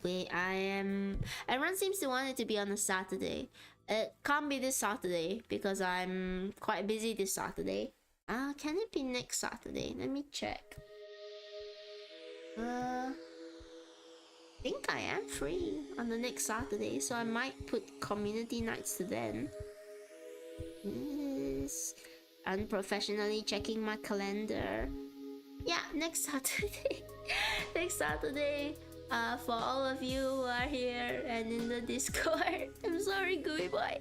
Everyone seems to want it to be on a Saturday. It can't be this Saturday because I'm quite busy this Saturday. Can it be next Saturday? Let me check. I think I am free on the next Saturday, so I might put community nights to then. Yes. Unprofessionally checking my calendar. Yeah, next Saturday. Next Saturday. For all of you who are here and in the Discord, I'm sorry, Gooey Boy.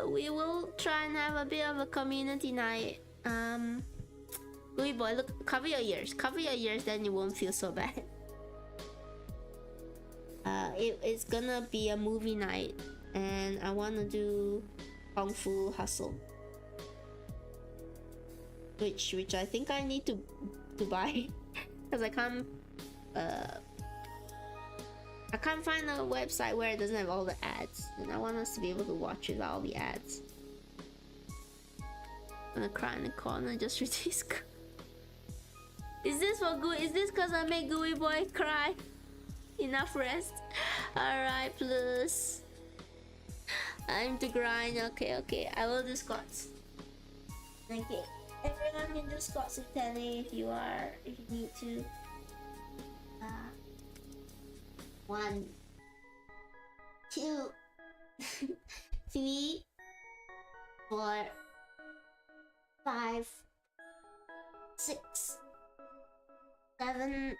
We will try and have a bit of a community night. Gooey Boy, look, cover your ears. Cover your ears, then you won't feel so bad. It's gonna be a movie night, and I wanna do Kung Fu Hustle, which I think I need to buy, because I can't find a website where it doesn't have all the ads, and I want us to be able to watch without all the ads. I'm gonna cry in the corner just for this. Is this for Gooey? Is this because I made Gooey Boy cry? Enough rest. Alright, plus I'm to grind. Okay. I will do squats. Okay. Everyone can do squats with Tene if you need to. 1, 2, 3, 4, 5, 6, 7,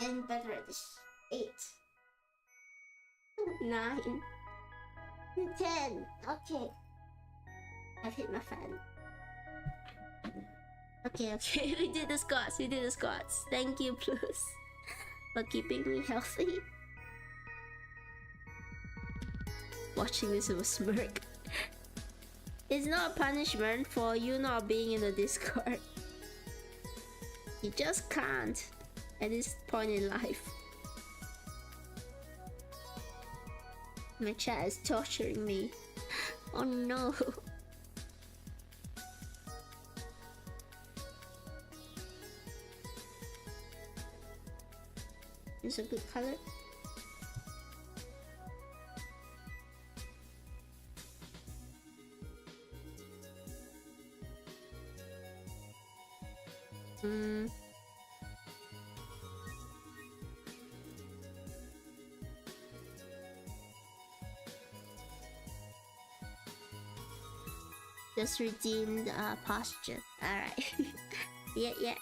and better at this. 8, 9, 10. Okay. I've hit my fan. Okay. We did the squats. Thank you, Plus, for keeping me healthy. Watching this with a smirk. It's not a punishment for you not being in the Discord. You just can't at this point in life. My chat is torturing me. Oh no. It's a good color. Just redeemed posture. Alright. Yeah.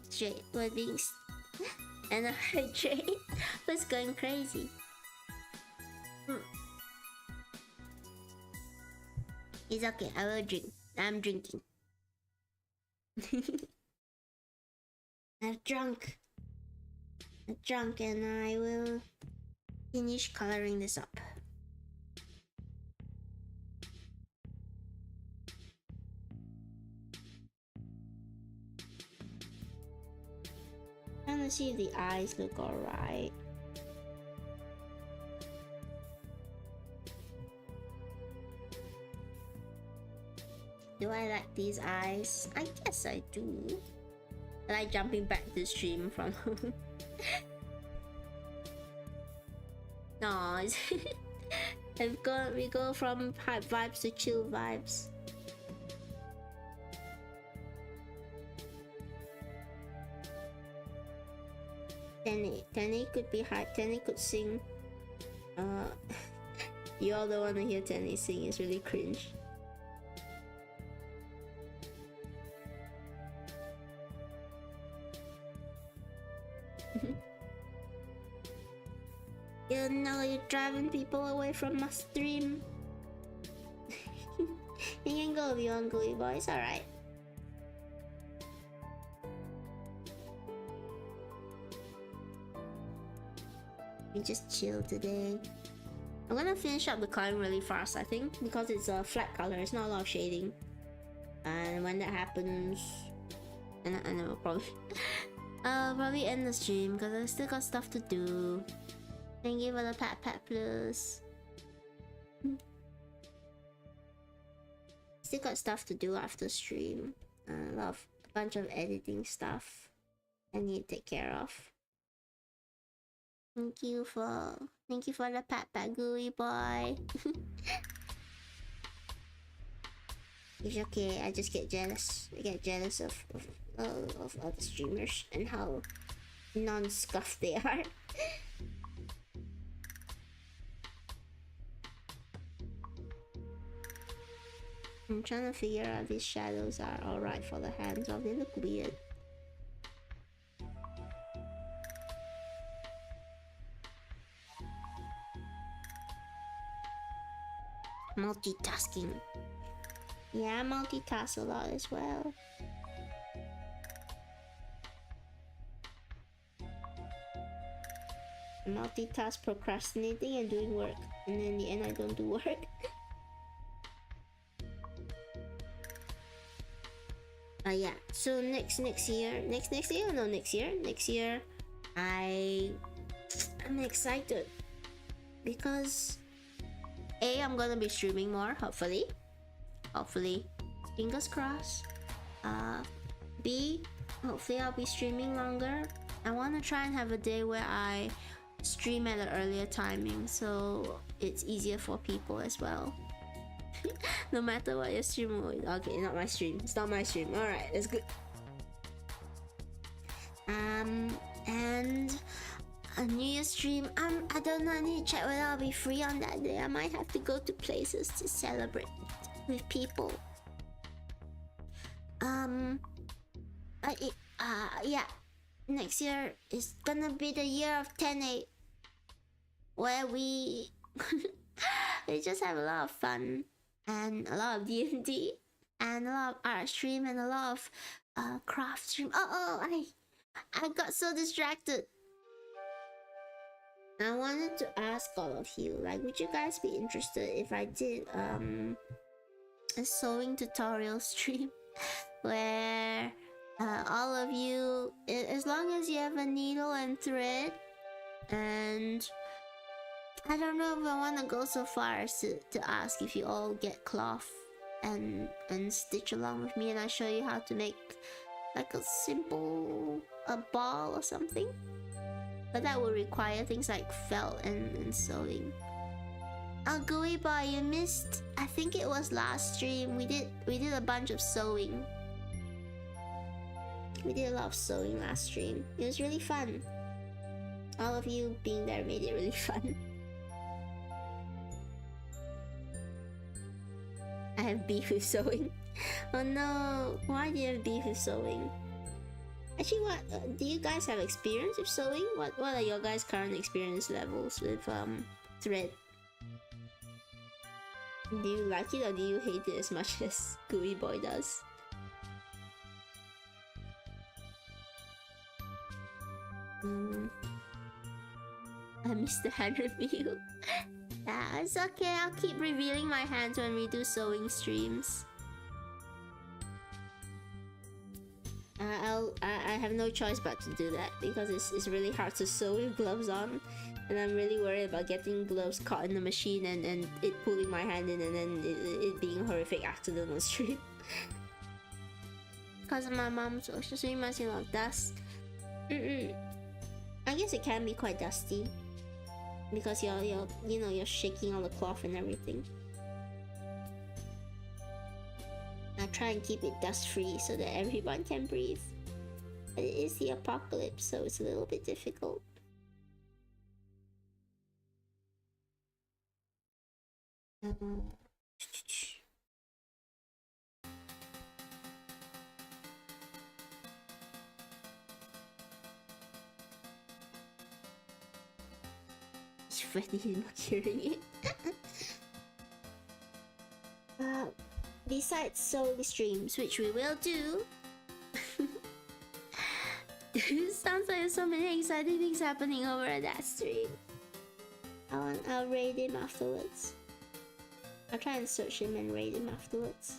Straight. We're being and hydrate. What's going crazy? It's okay. I will drink. I'm drinking. I've drunk, and I will finish coloring this up. Trying to see if the eyes look alright. Do I like these eyes? I guess I do. I like jumping back to the stream from home. No, we go from hype vibes to chill vibes. Tene could be hype. Tene could sing. You all don't want to hear Tene sing. It's really cringe. You know, you're driving people away from my stream. You can go if you want, Gooey Boy. It's alright. We just chill today. I'm gonna finish up the coloring really fast, I think, because it's a flat color. It's not a lot of shading, and when that happens, and I will probably I'll probably end the stream because I still got stuff to do. Thank you for the pat plus. Still got stuff to do after stream. A bunch of editing stuff I need to take care of. Thank you for the pat, Gooey Boy. It's okay. I just get jealous. I get jealous of other streamers and how non-scuffed they are. I'm trying to figure out if these shadows are alright for the hands, or they look weird. Multitasking. Yeah, I multitask a lot as well. Multitask procrastinating and doing work, and then in the end I don't do work. Yeah, so next year I'm excited because I'm gonna be streaming more, hopefully, fingers crossed. B, hopefully I'll be streaming longer. I want to try and have a day where I stream at an earlier timing so it's easier for people as well. No matter what your stream will. Okay, not my stream. It's not my stream. Alright, that's good. And a New Year's stream. I don't know. I need to check whether I'll be free on that day. I might have to go to places to celebrate with people. Yeah. Next year is gonna be the year of Tene, where we just have a lot of fun and a lot of D&D and a lot of art stream and a lot of craft stream. I got so distracted. I wanted to ask all of you, like, would you guys be interested if I did a sewing tutorial stream where all of you, as long as you have a needle and thread, and I don't know if I want to go so far as to ask if you all get cloth and stitch along with me and I show you how to make like a simple ball or something. But that would require things like felt and sewing. Oh, Gooey Boy, you missed. I think it was last stream. We did a bunch of sewing. We did a lot of sewing last stream. It was really fun. All of you being there made it really fun. I have beef with sewing. Oh no, why do you have beef with sewing? Actually, what do you guys have experience with sewing? What are your guys' current experience levels with thread? Do you like it or do you hate it as much as Gooey Boy does? I missed the hand review. Yeah, it's okay. I'll keep revealing my hands when we do sewing streams. I have no choice but to do that because it's really hard to sew with gloves on, and I'm really worried about getting gloves caught in the machine and it pulling my hand in and then it being a horrific accident on stream. Because of my mom's social stream, I see a lot of dust. I guess it can be quite dusty because you're shaking all the cloth and everything. I try and keep it dust free so that everyone can breathe. But it is the apocalypse, so it's a little bit difficult. Freddy is not hearing it. Besides sewing streams, which we will do. Sounds like there's so many exciting things happening over at that stream. I'll raid him afterwards. I'll try and search him and raid him afterwards.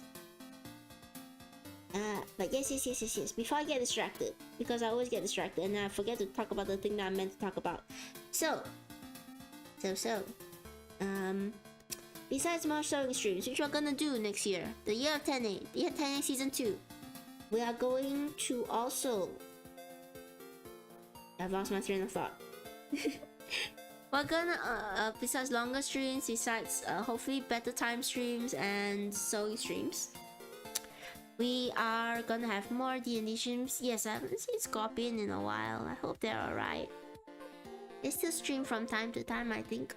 But yes. Before I get distracted, because I always get distracted and I forget to talk about the thing that I meant to talk about. So, besides more sewing streams, which we're gonna do next year, the year of Tene, season 2, we are going to also. I've lost my train of thought. We're gonna, besides longer streams, besides hopefully better time streams and sewing streams, we are gonna have more D&D streams. Yes, I haven't seen Scorpion in a while. I hope they're alright. They still stream from time to time, I think.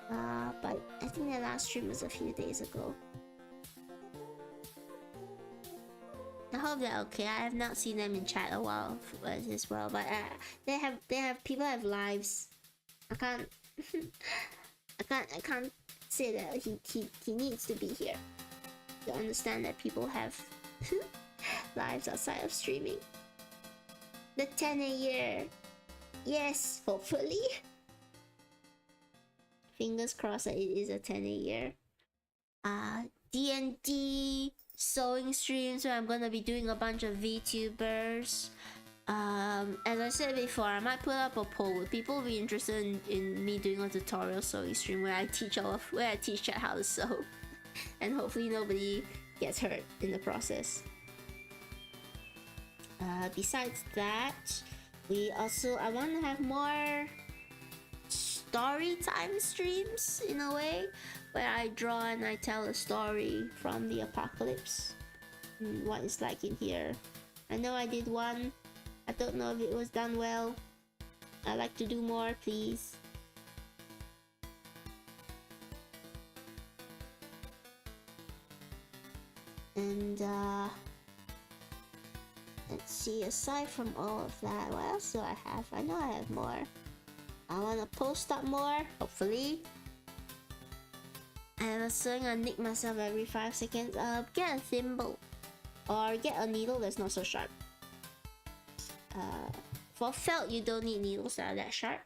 But I think their last stream was a few days ago. I hope they're okay. I have not seen them in chat a while as well. But people have lives. I can't say that he needs to be here to understand that people have lives outside of streaming. The 10 a year. Yes, hopefully. Fingers crossed that it is a 10 a year. D&D sewing streams where I'm gonna be doing a bunch of VTubers. As I said before, I might put up a poll. Would people be interested in me doing a tutorial sewing stream where I teach chat how to sew, and hopefully nobody gets hurt in the process. Besides that, I want to have more story time streams in a way where I draw and I tell a story from the apocalypse, what it's like in here. I know I did one. I don't know if it was done well. I'd like to do more, please. And let's see, aside from all of that, what else do I have? I know I have more. I want to post up more, hopefully. I have a sewing, I nick myself every 5 seconds. Get a thimble. Or get a needle that's not so sharp. For felt, you don't need needles that are that sharp.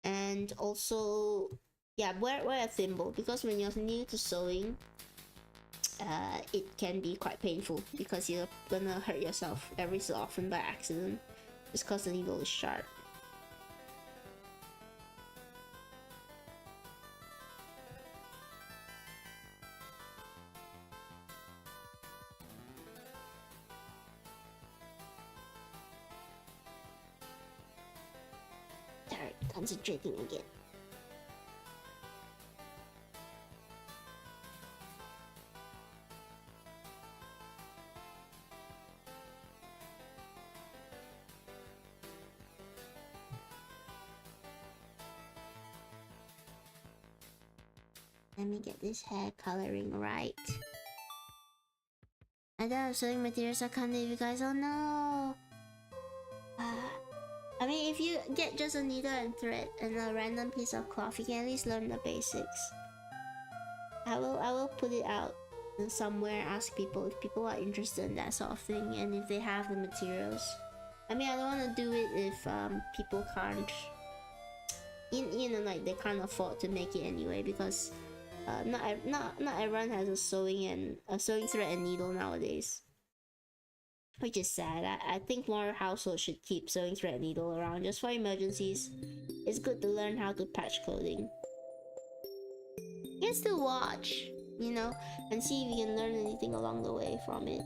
And also, yeah, wear a thimble, because when you're new to sewing, it can be quite painful because you're gonna hurt yourself every so often by accident just because the needle is sharp. Concentrating again. Let me get this hair coloring right. I don't have sewing materials, I can't leave you guys. Oh no! I mean, if you get just a needle and thread and a random piece of cloth, you can at least learn the basics. I will put it out somewhere, ask people if people are interested in that sort of thing and if they have the materials. I mean, I don't want to do it if people can't, you know, like they can't afford to make it anyway, because not everyone has a sewing thread and needle nowadays. Which is sad. I think more households should keep sewing thread and needle around just for emergencies. It's good to learn how to patch clothing. Just to watch, you know, and see if you can learn anything along the way from it.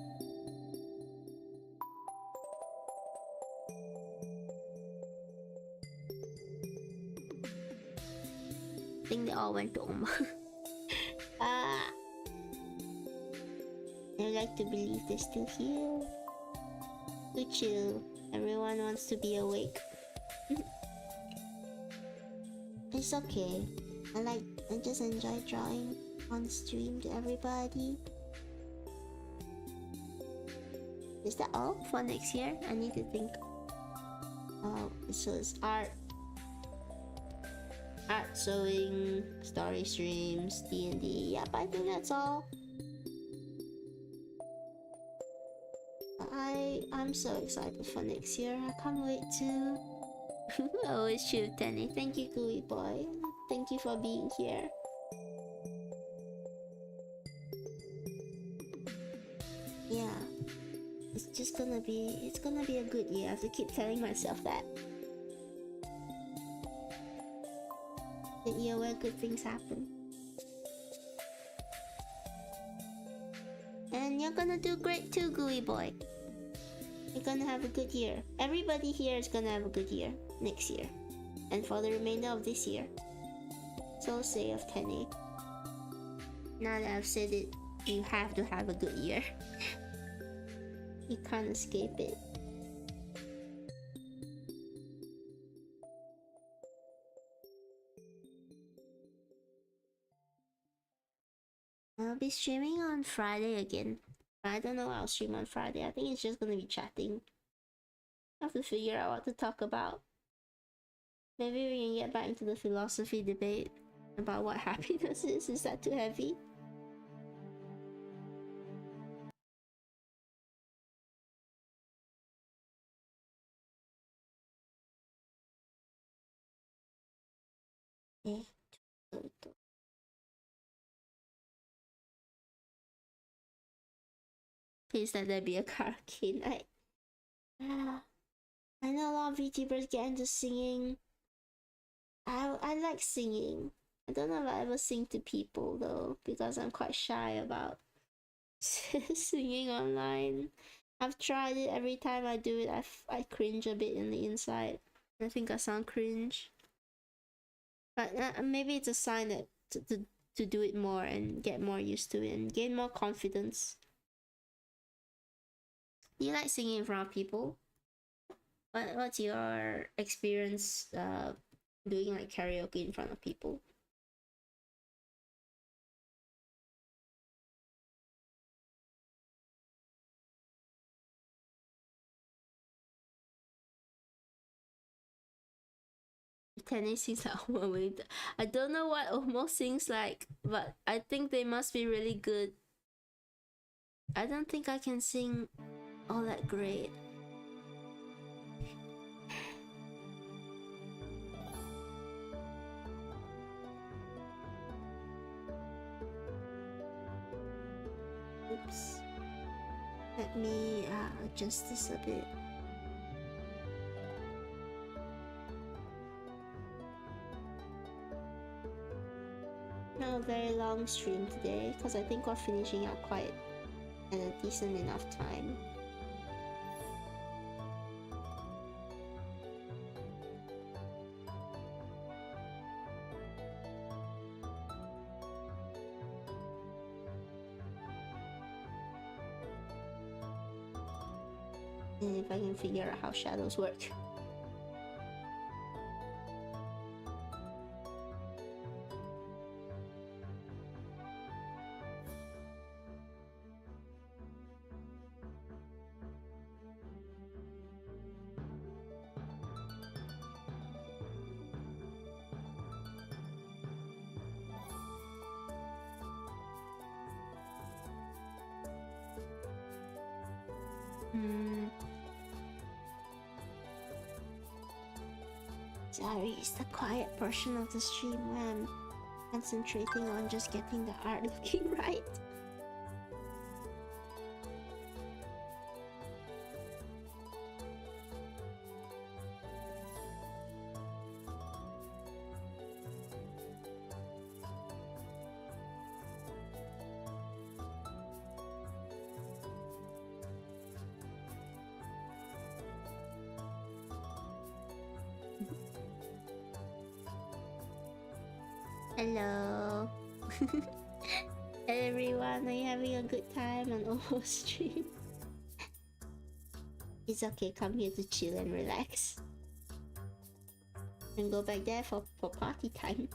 I think they all went to Oma. I like to believe they're still here. To chill. Everyone wants to be awake. It's okay. I just enjoy drawing on stream to everybody. Is that all for next year? I need to think. Oh, so it's art, sewing, story streams, D&D. Yep, I think that's all. I'm so excited for next year. I can't wait to. Always true, Tene. Thank you, Gooey Boy. Thank you for being here. Yeah, it's gonna be a good year. I have to keep telling myself that. The year where good things happen. And you're gonna do great too, Gooey Boy. You're gonna have a good year. Everybody here is gonna have a good year next year. And for the remainder of this year. So say of Tene. Now that I've said it, you have to have a good year. You can't escape it. I'll be streaming on Friday again. I don't know what I'll stream on Friday. I think it's just gonna be chatting. I have to figure out what to talk about. Maybe we can get back into the philosophy debate. about what happiness is. Is that too heavy? Eh, please let there be a karaoke night. I know a lot of VTubers get into singing. I like singing. I don't know if I ever sing to people though, because I'm quite shy about singing online. I've tried it. Every time I do it, I cringe a bit in the inside. I think I sound cringe. But maybe it's a sign that to do it more and get more used to it and gain more confidence. Do you like singing in front of people? What's your experience doing like karaoke in front of people? Tene sings like Omo. I don't know what Omo sings like, but I think they must be really good. I don't think I can sing all that great. Oops. Let me adjust this a bit. Not a very long stream today because I think we're finishing up quite at a decent enough time. And if I can figure out how shadows work. Sorry, it's the quiet portion of the stream where I'm concentrating on just getting the art looking right. Hello. Hey everyone, are you having a good time on Omo stream? It's okay, come here to chill and relax. And go back there for party time.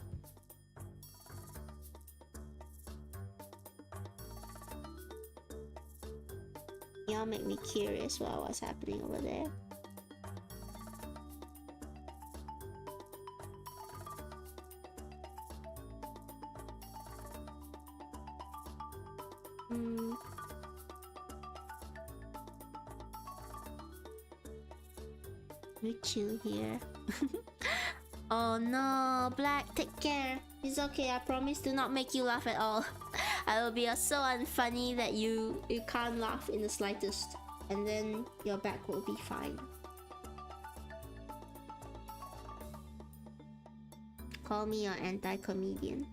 Y'all make me curious about what's happening over there. We chill here. Oh no, Black, take care. It's okay, I promise to not make you laugh at all. I will be so unfunny that you can't laugh in the slightest. And then your back will be fine. Call me your anti-comedian.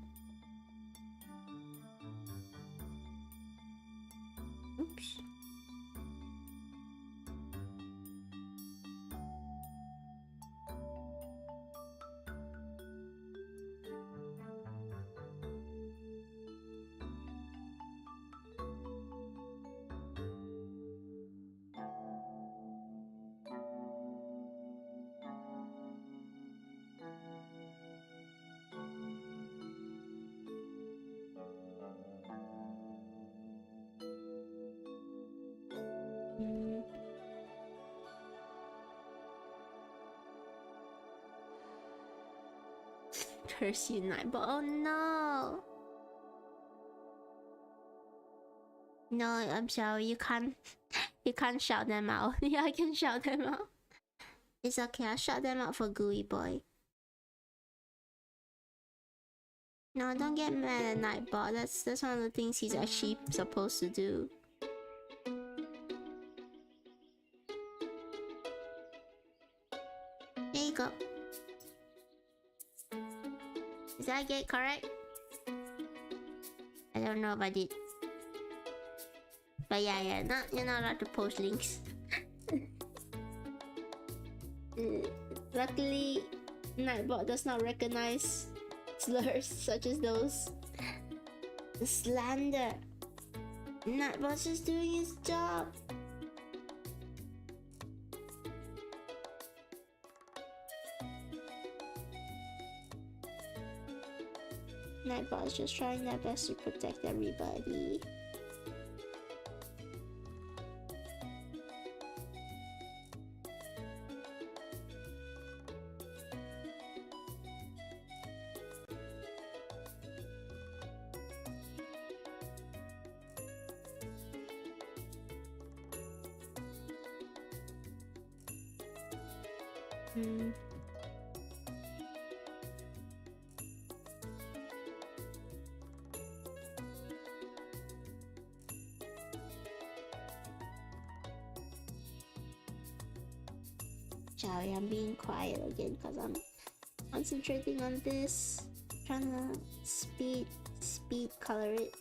Oops. curse you, Nightbot. Oh no! No, I'm sorry. You can't. You can't shout them out. Yeah, I can shout them out. It's okay. I'll shout them out for Gooey Boy. No, don't get mad at Nightbot. That's one of the things he's actually supposed to do. There you go. Did I get it correct? I don't know if I did. But yeah, you're not allowed to post links. Luckily, Nightbot does not recognize slurs such as those. The slander. Nightbot's just doing his job. Nightbot's just trying their best to protect everybody. Sorry, I'm being quiet again because I'm concentrating on this. Trying to speed color it.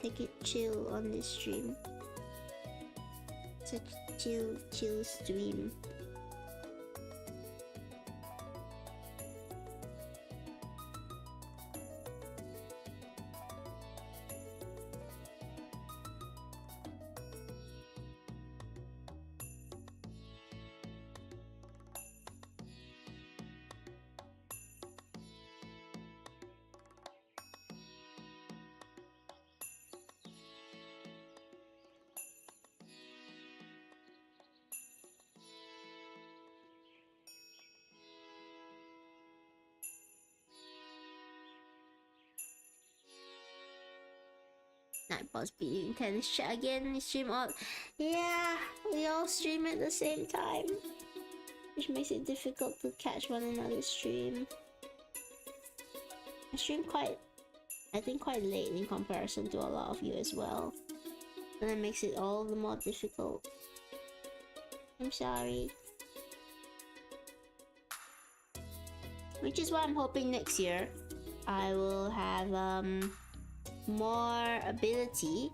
Take it chill on this stream. Such chill stream. Nightbot's beating tennis chat again. We stream all. Yeah, we all stream at the same time, which makes it difficult to catch one another's stream. I stream I think quite late in comparison to a lot of you as well, and that makes it all the more difficult. I'm sorry. Which is why I'm hoping next year I will have more ability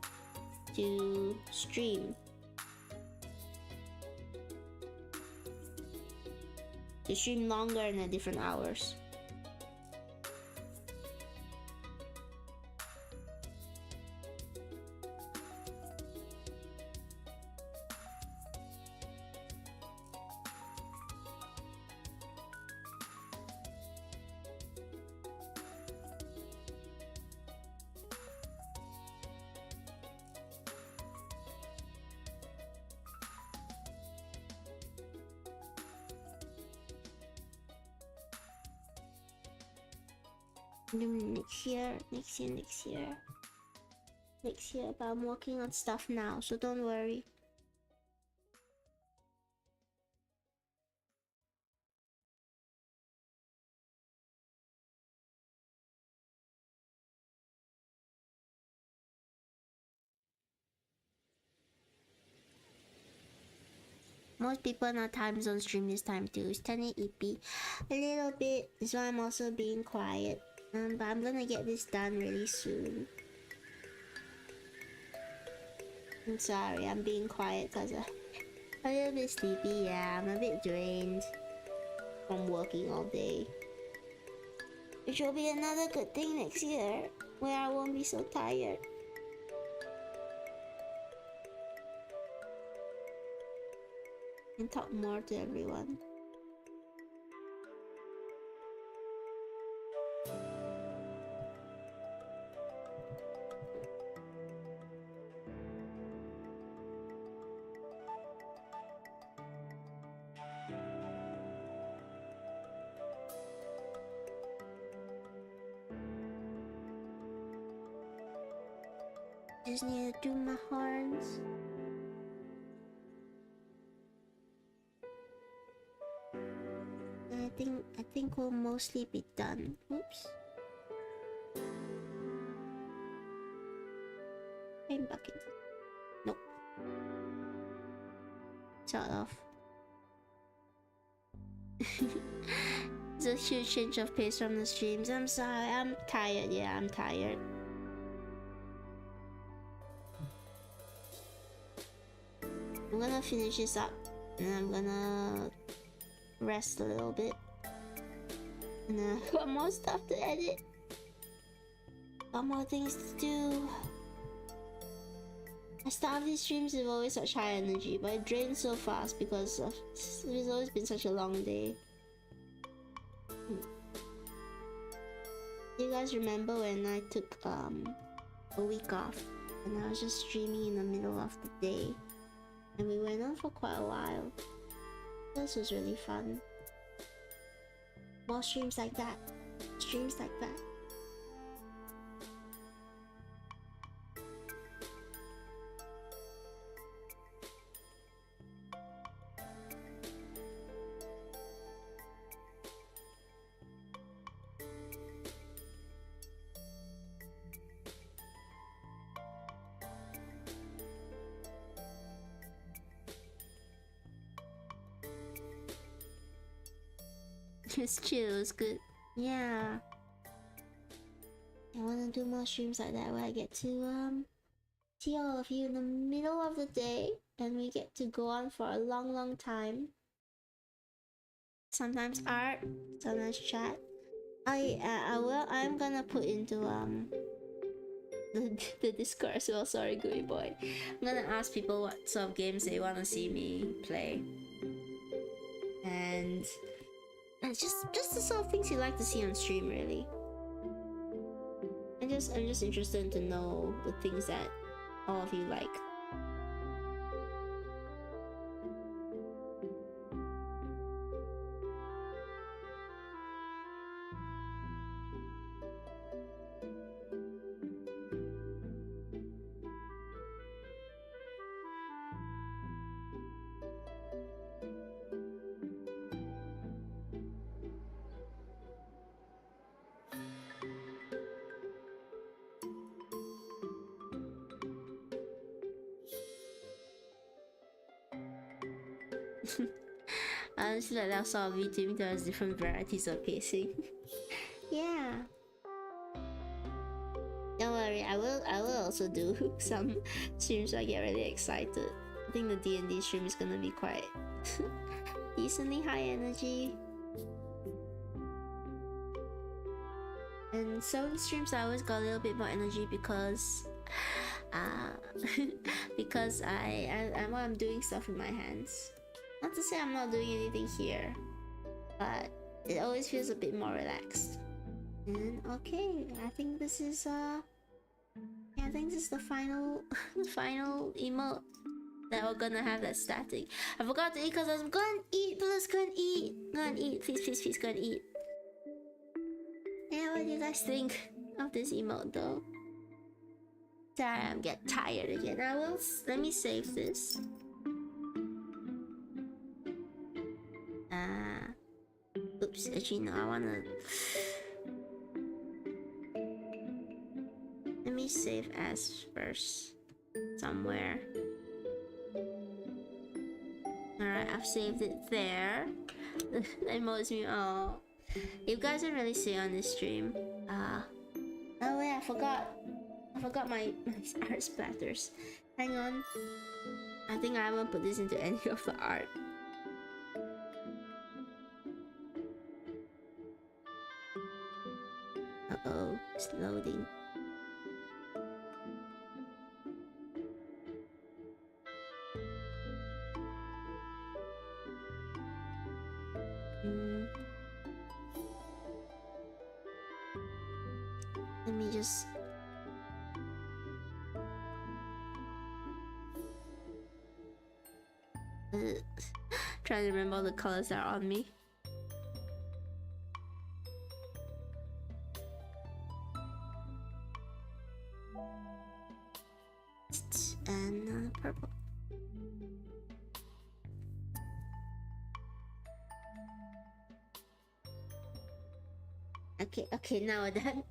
to stream. To stream longer and at different hours. Next year, but I'm working on stuff now, so don't worry. Most people in our time zone stream this time too. It's Tene EP a little bit, that's why I'm also being quiet. But I'm gonna get this done really soon. I'm sorry, I'm being quiet because I'm a little bit sleepy. Yeah, I'm a bit drained from working all day. Which will be another good thing next year, where I won't be so tired. and talk more to everyone. Just need to do my horns. I think we'll mostly be done. Oops. Paint bucket. Nope. Shut off. It's a huge change of pace from the streams. I'm sorry. I'm tired. Yeah, I'm tired. I'm gonna finish this up and I'm gonna rest a little bit. And I've got more stuff to edit. Got more things to do. I start these streams with always such high energy, but it drains so fast because it's always been such a long day. You guys remember when I took a week off and I was just streaming in the middle of the day? And we went on for quite a while. This was really fun. More streams like that. Streams like that. Just chill, it's good. Yeah. I wanna do more streams like that where I get to see all of you in the middle of the day and we get to go on for a long time. Sometimes art, sometimes chat. I'm gonna put into the Discord as well. Sorry, Gooey Boy. I'm gonna ask people what sort of games they wanna see me play. And just the sort of things you like to see on stream, really. I'm just interested to know the things that all of you like. Honestly, like that sort of VTubing has different varieties of pacing. Yeah. Don't worry, I will also do some streams where I get really excited. I think the D&D stream is gonna be quite decently high energy. And some streams I always got a little bit more energy because because I'm doing stuff with my hands. Not to say I'm not doing anything here, but it always feels a bit more relaxed. And okay, I think this is I think this is the final final emote that we're gonna have. That static. I forgot to eat because I was going to eat. Please go and eat. Go and eat. Please go and eat. Yeah, what do you guys think of this emote though? Sorry, I'm getting tired again. Let me save this. Oops, actually no, I wanna... Let me save as first. Somewhere. Alright, I've saved it there. That emotes me. Oh. You guys didn't really see on this stream. Oh wait, I forgot my art splatters. Hang on. I think I haven't put this into any of the art. Uh-oh, it's loading. Mm. Let me just... trying to remember all the colors that are on me. And purple. Okay, now we're done.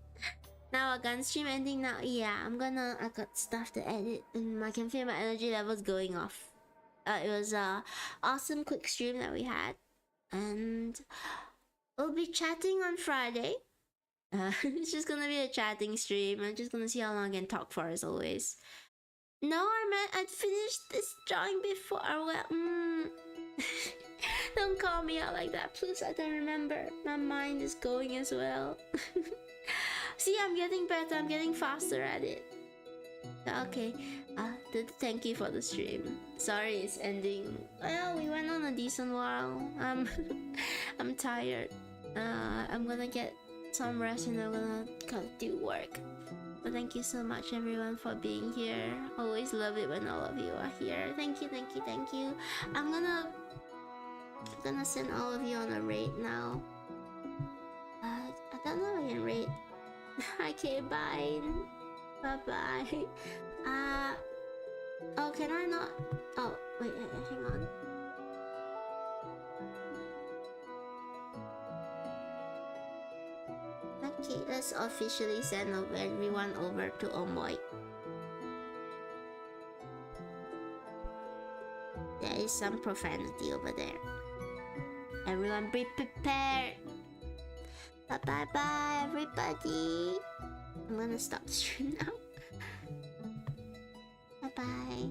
Now we're done. Stream ending now. Yeah, I got stuff to edit and I can feel my energy levels going off. It was a awesome quick stream that we had. And we'll be chatting on Friday. It's just gonna be a chatting stream. I'm just gonna see how long I can talk for as always. No, I meant I'd finished this drawing before. Well, don't call me out like that, please. I don't remember. My mind is going as well. See, I'm getting better. I'm getting faster at it. Okay. Thank you for the stream. Sorry, it's ending. Well, we went on a decent while. I'm tired. I'm gonna get some rest and I'm gonna do work. But thank you so much everyone for being here. Always love it when all of you are here. Thank you, thank you, thank you. I'm gonna send all of you on a raid now. I don't know if I can raid. Okay, bye. Bye-bye. Oh, can I not? Oh, wait, hang on. Okay, let's officially send everyone over to Emote. There is some profanity over there. Everyone be prepared. Bye-bye, everybody. I'm gonna stop the stream now. Bye-bye.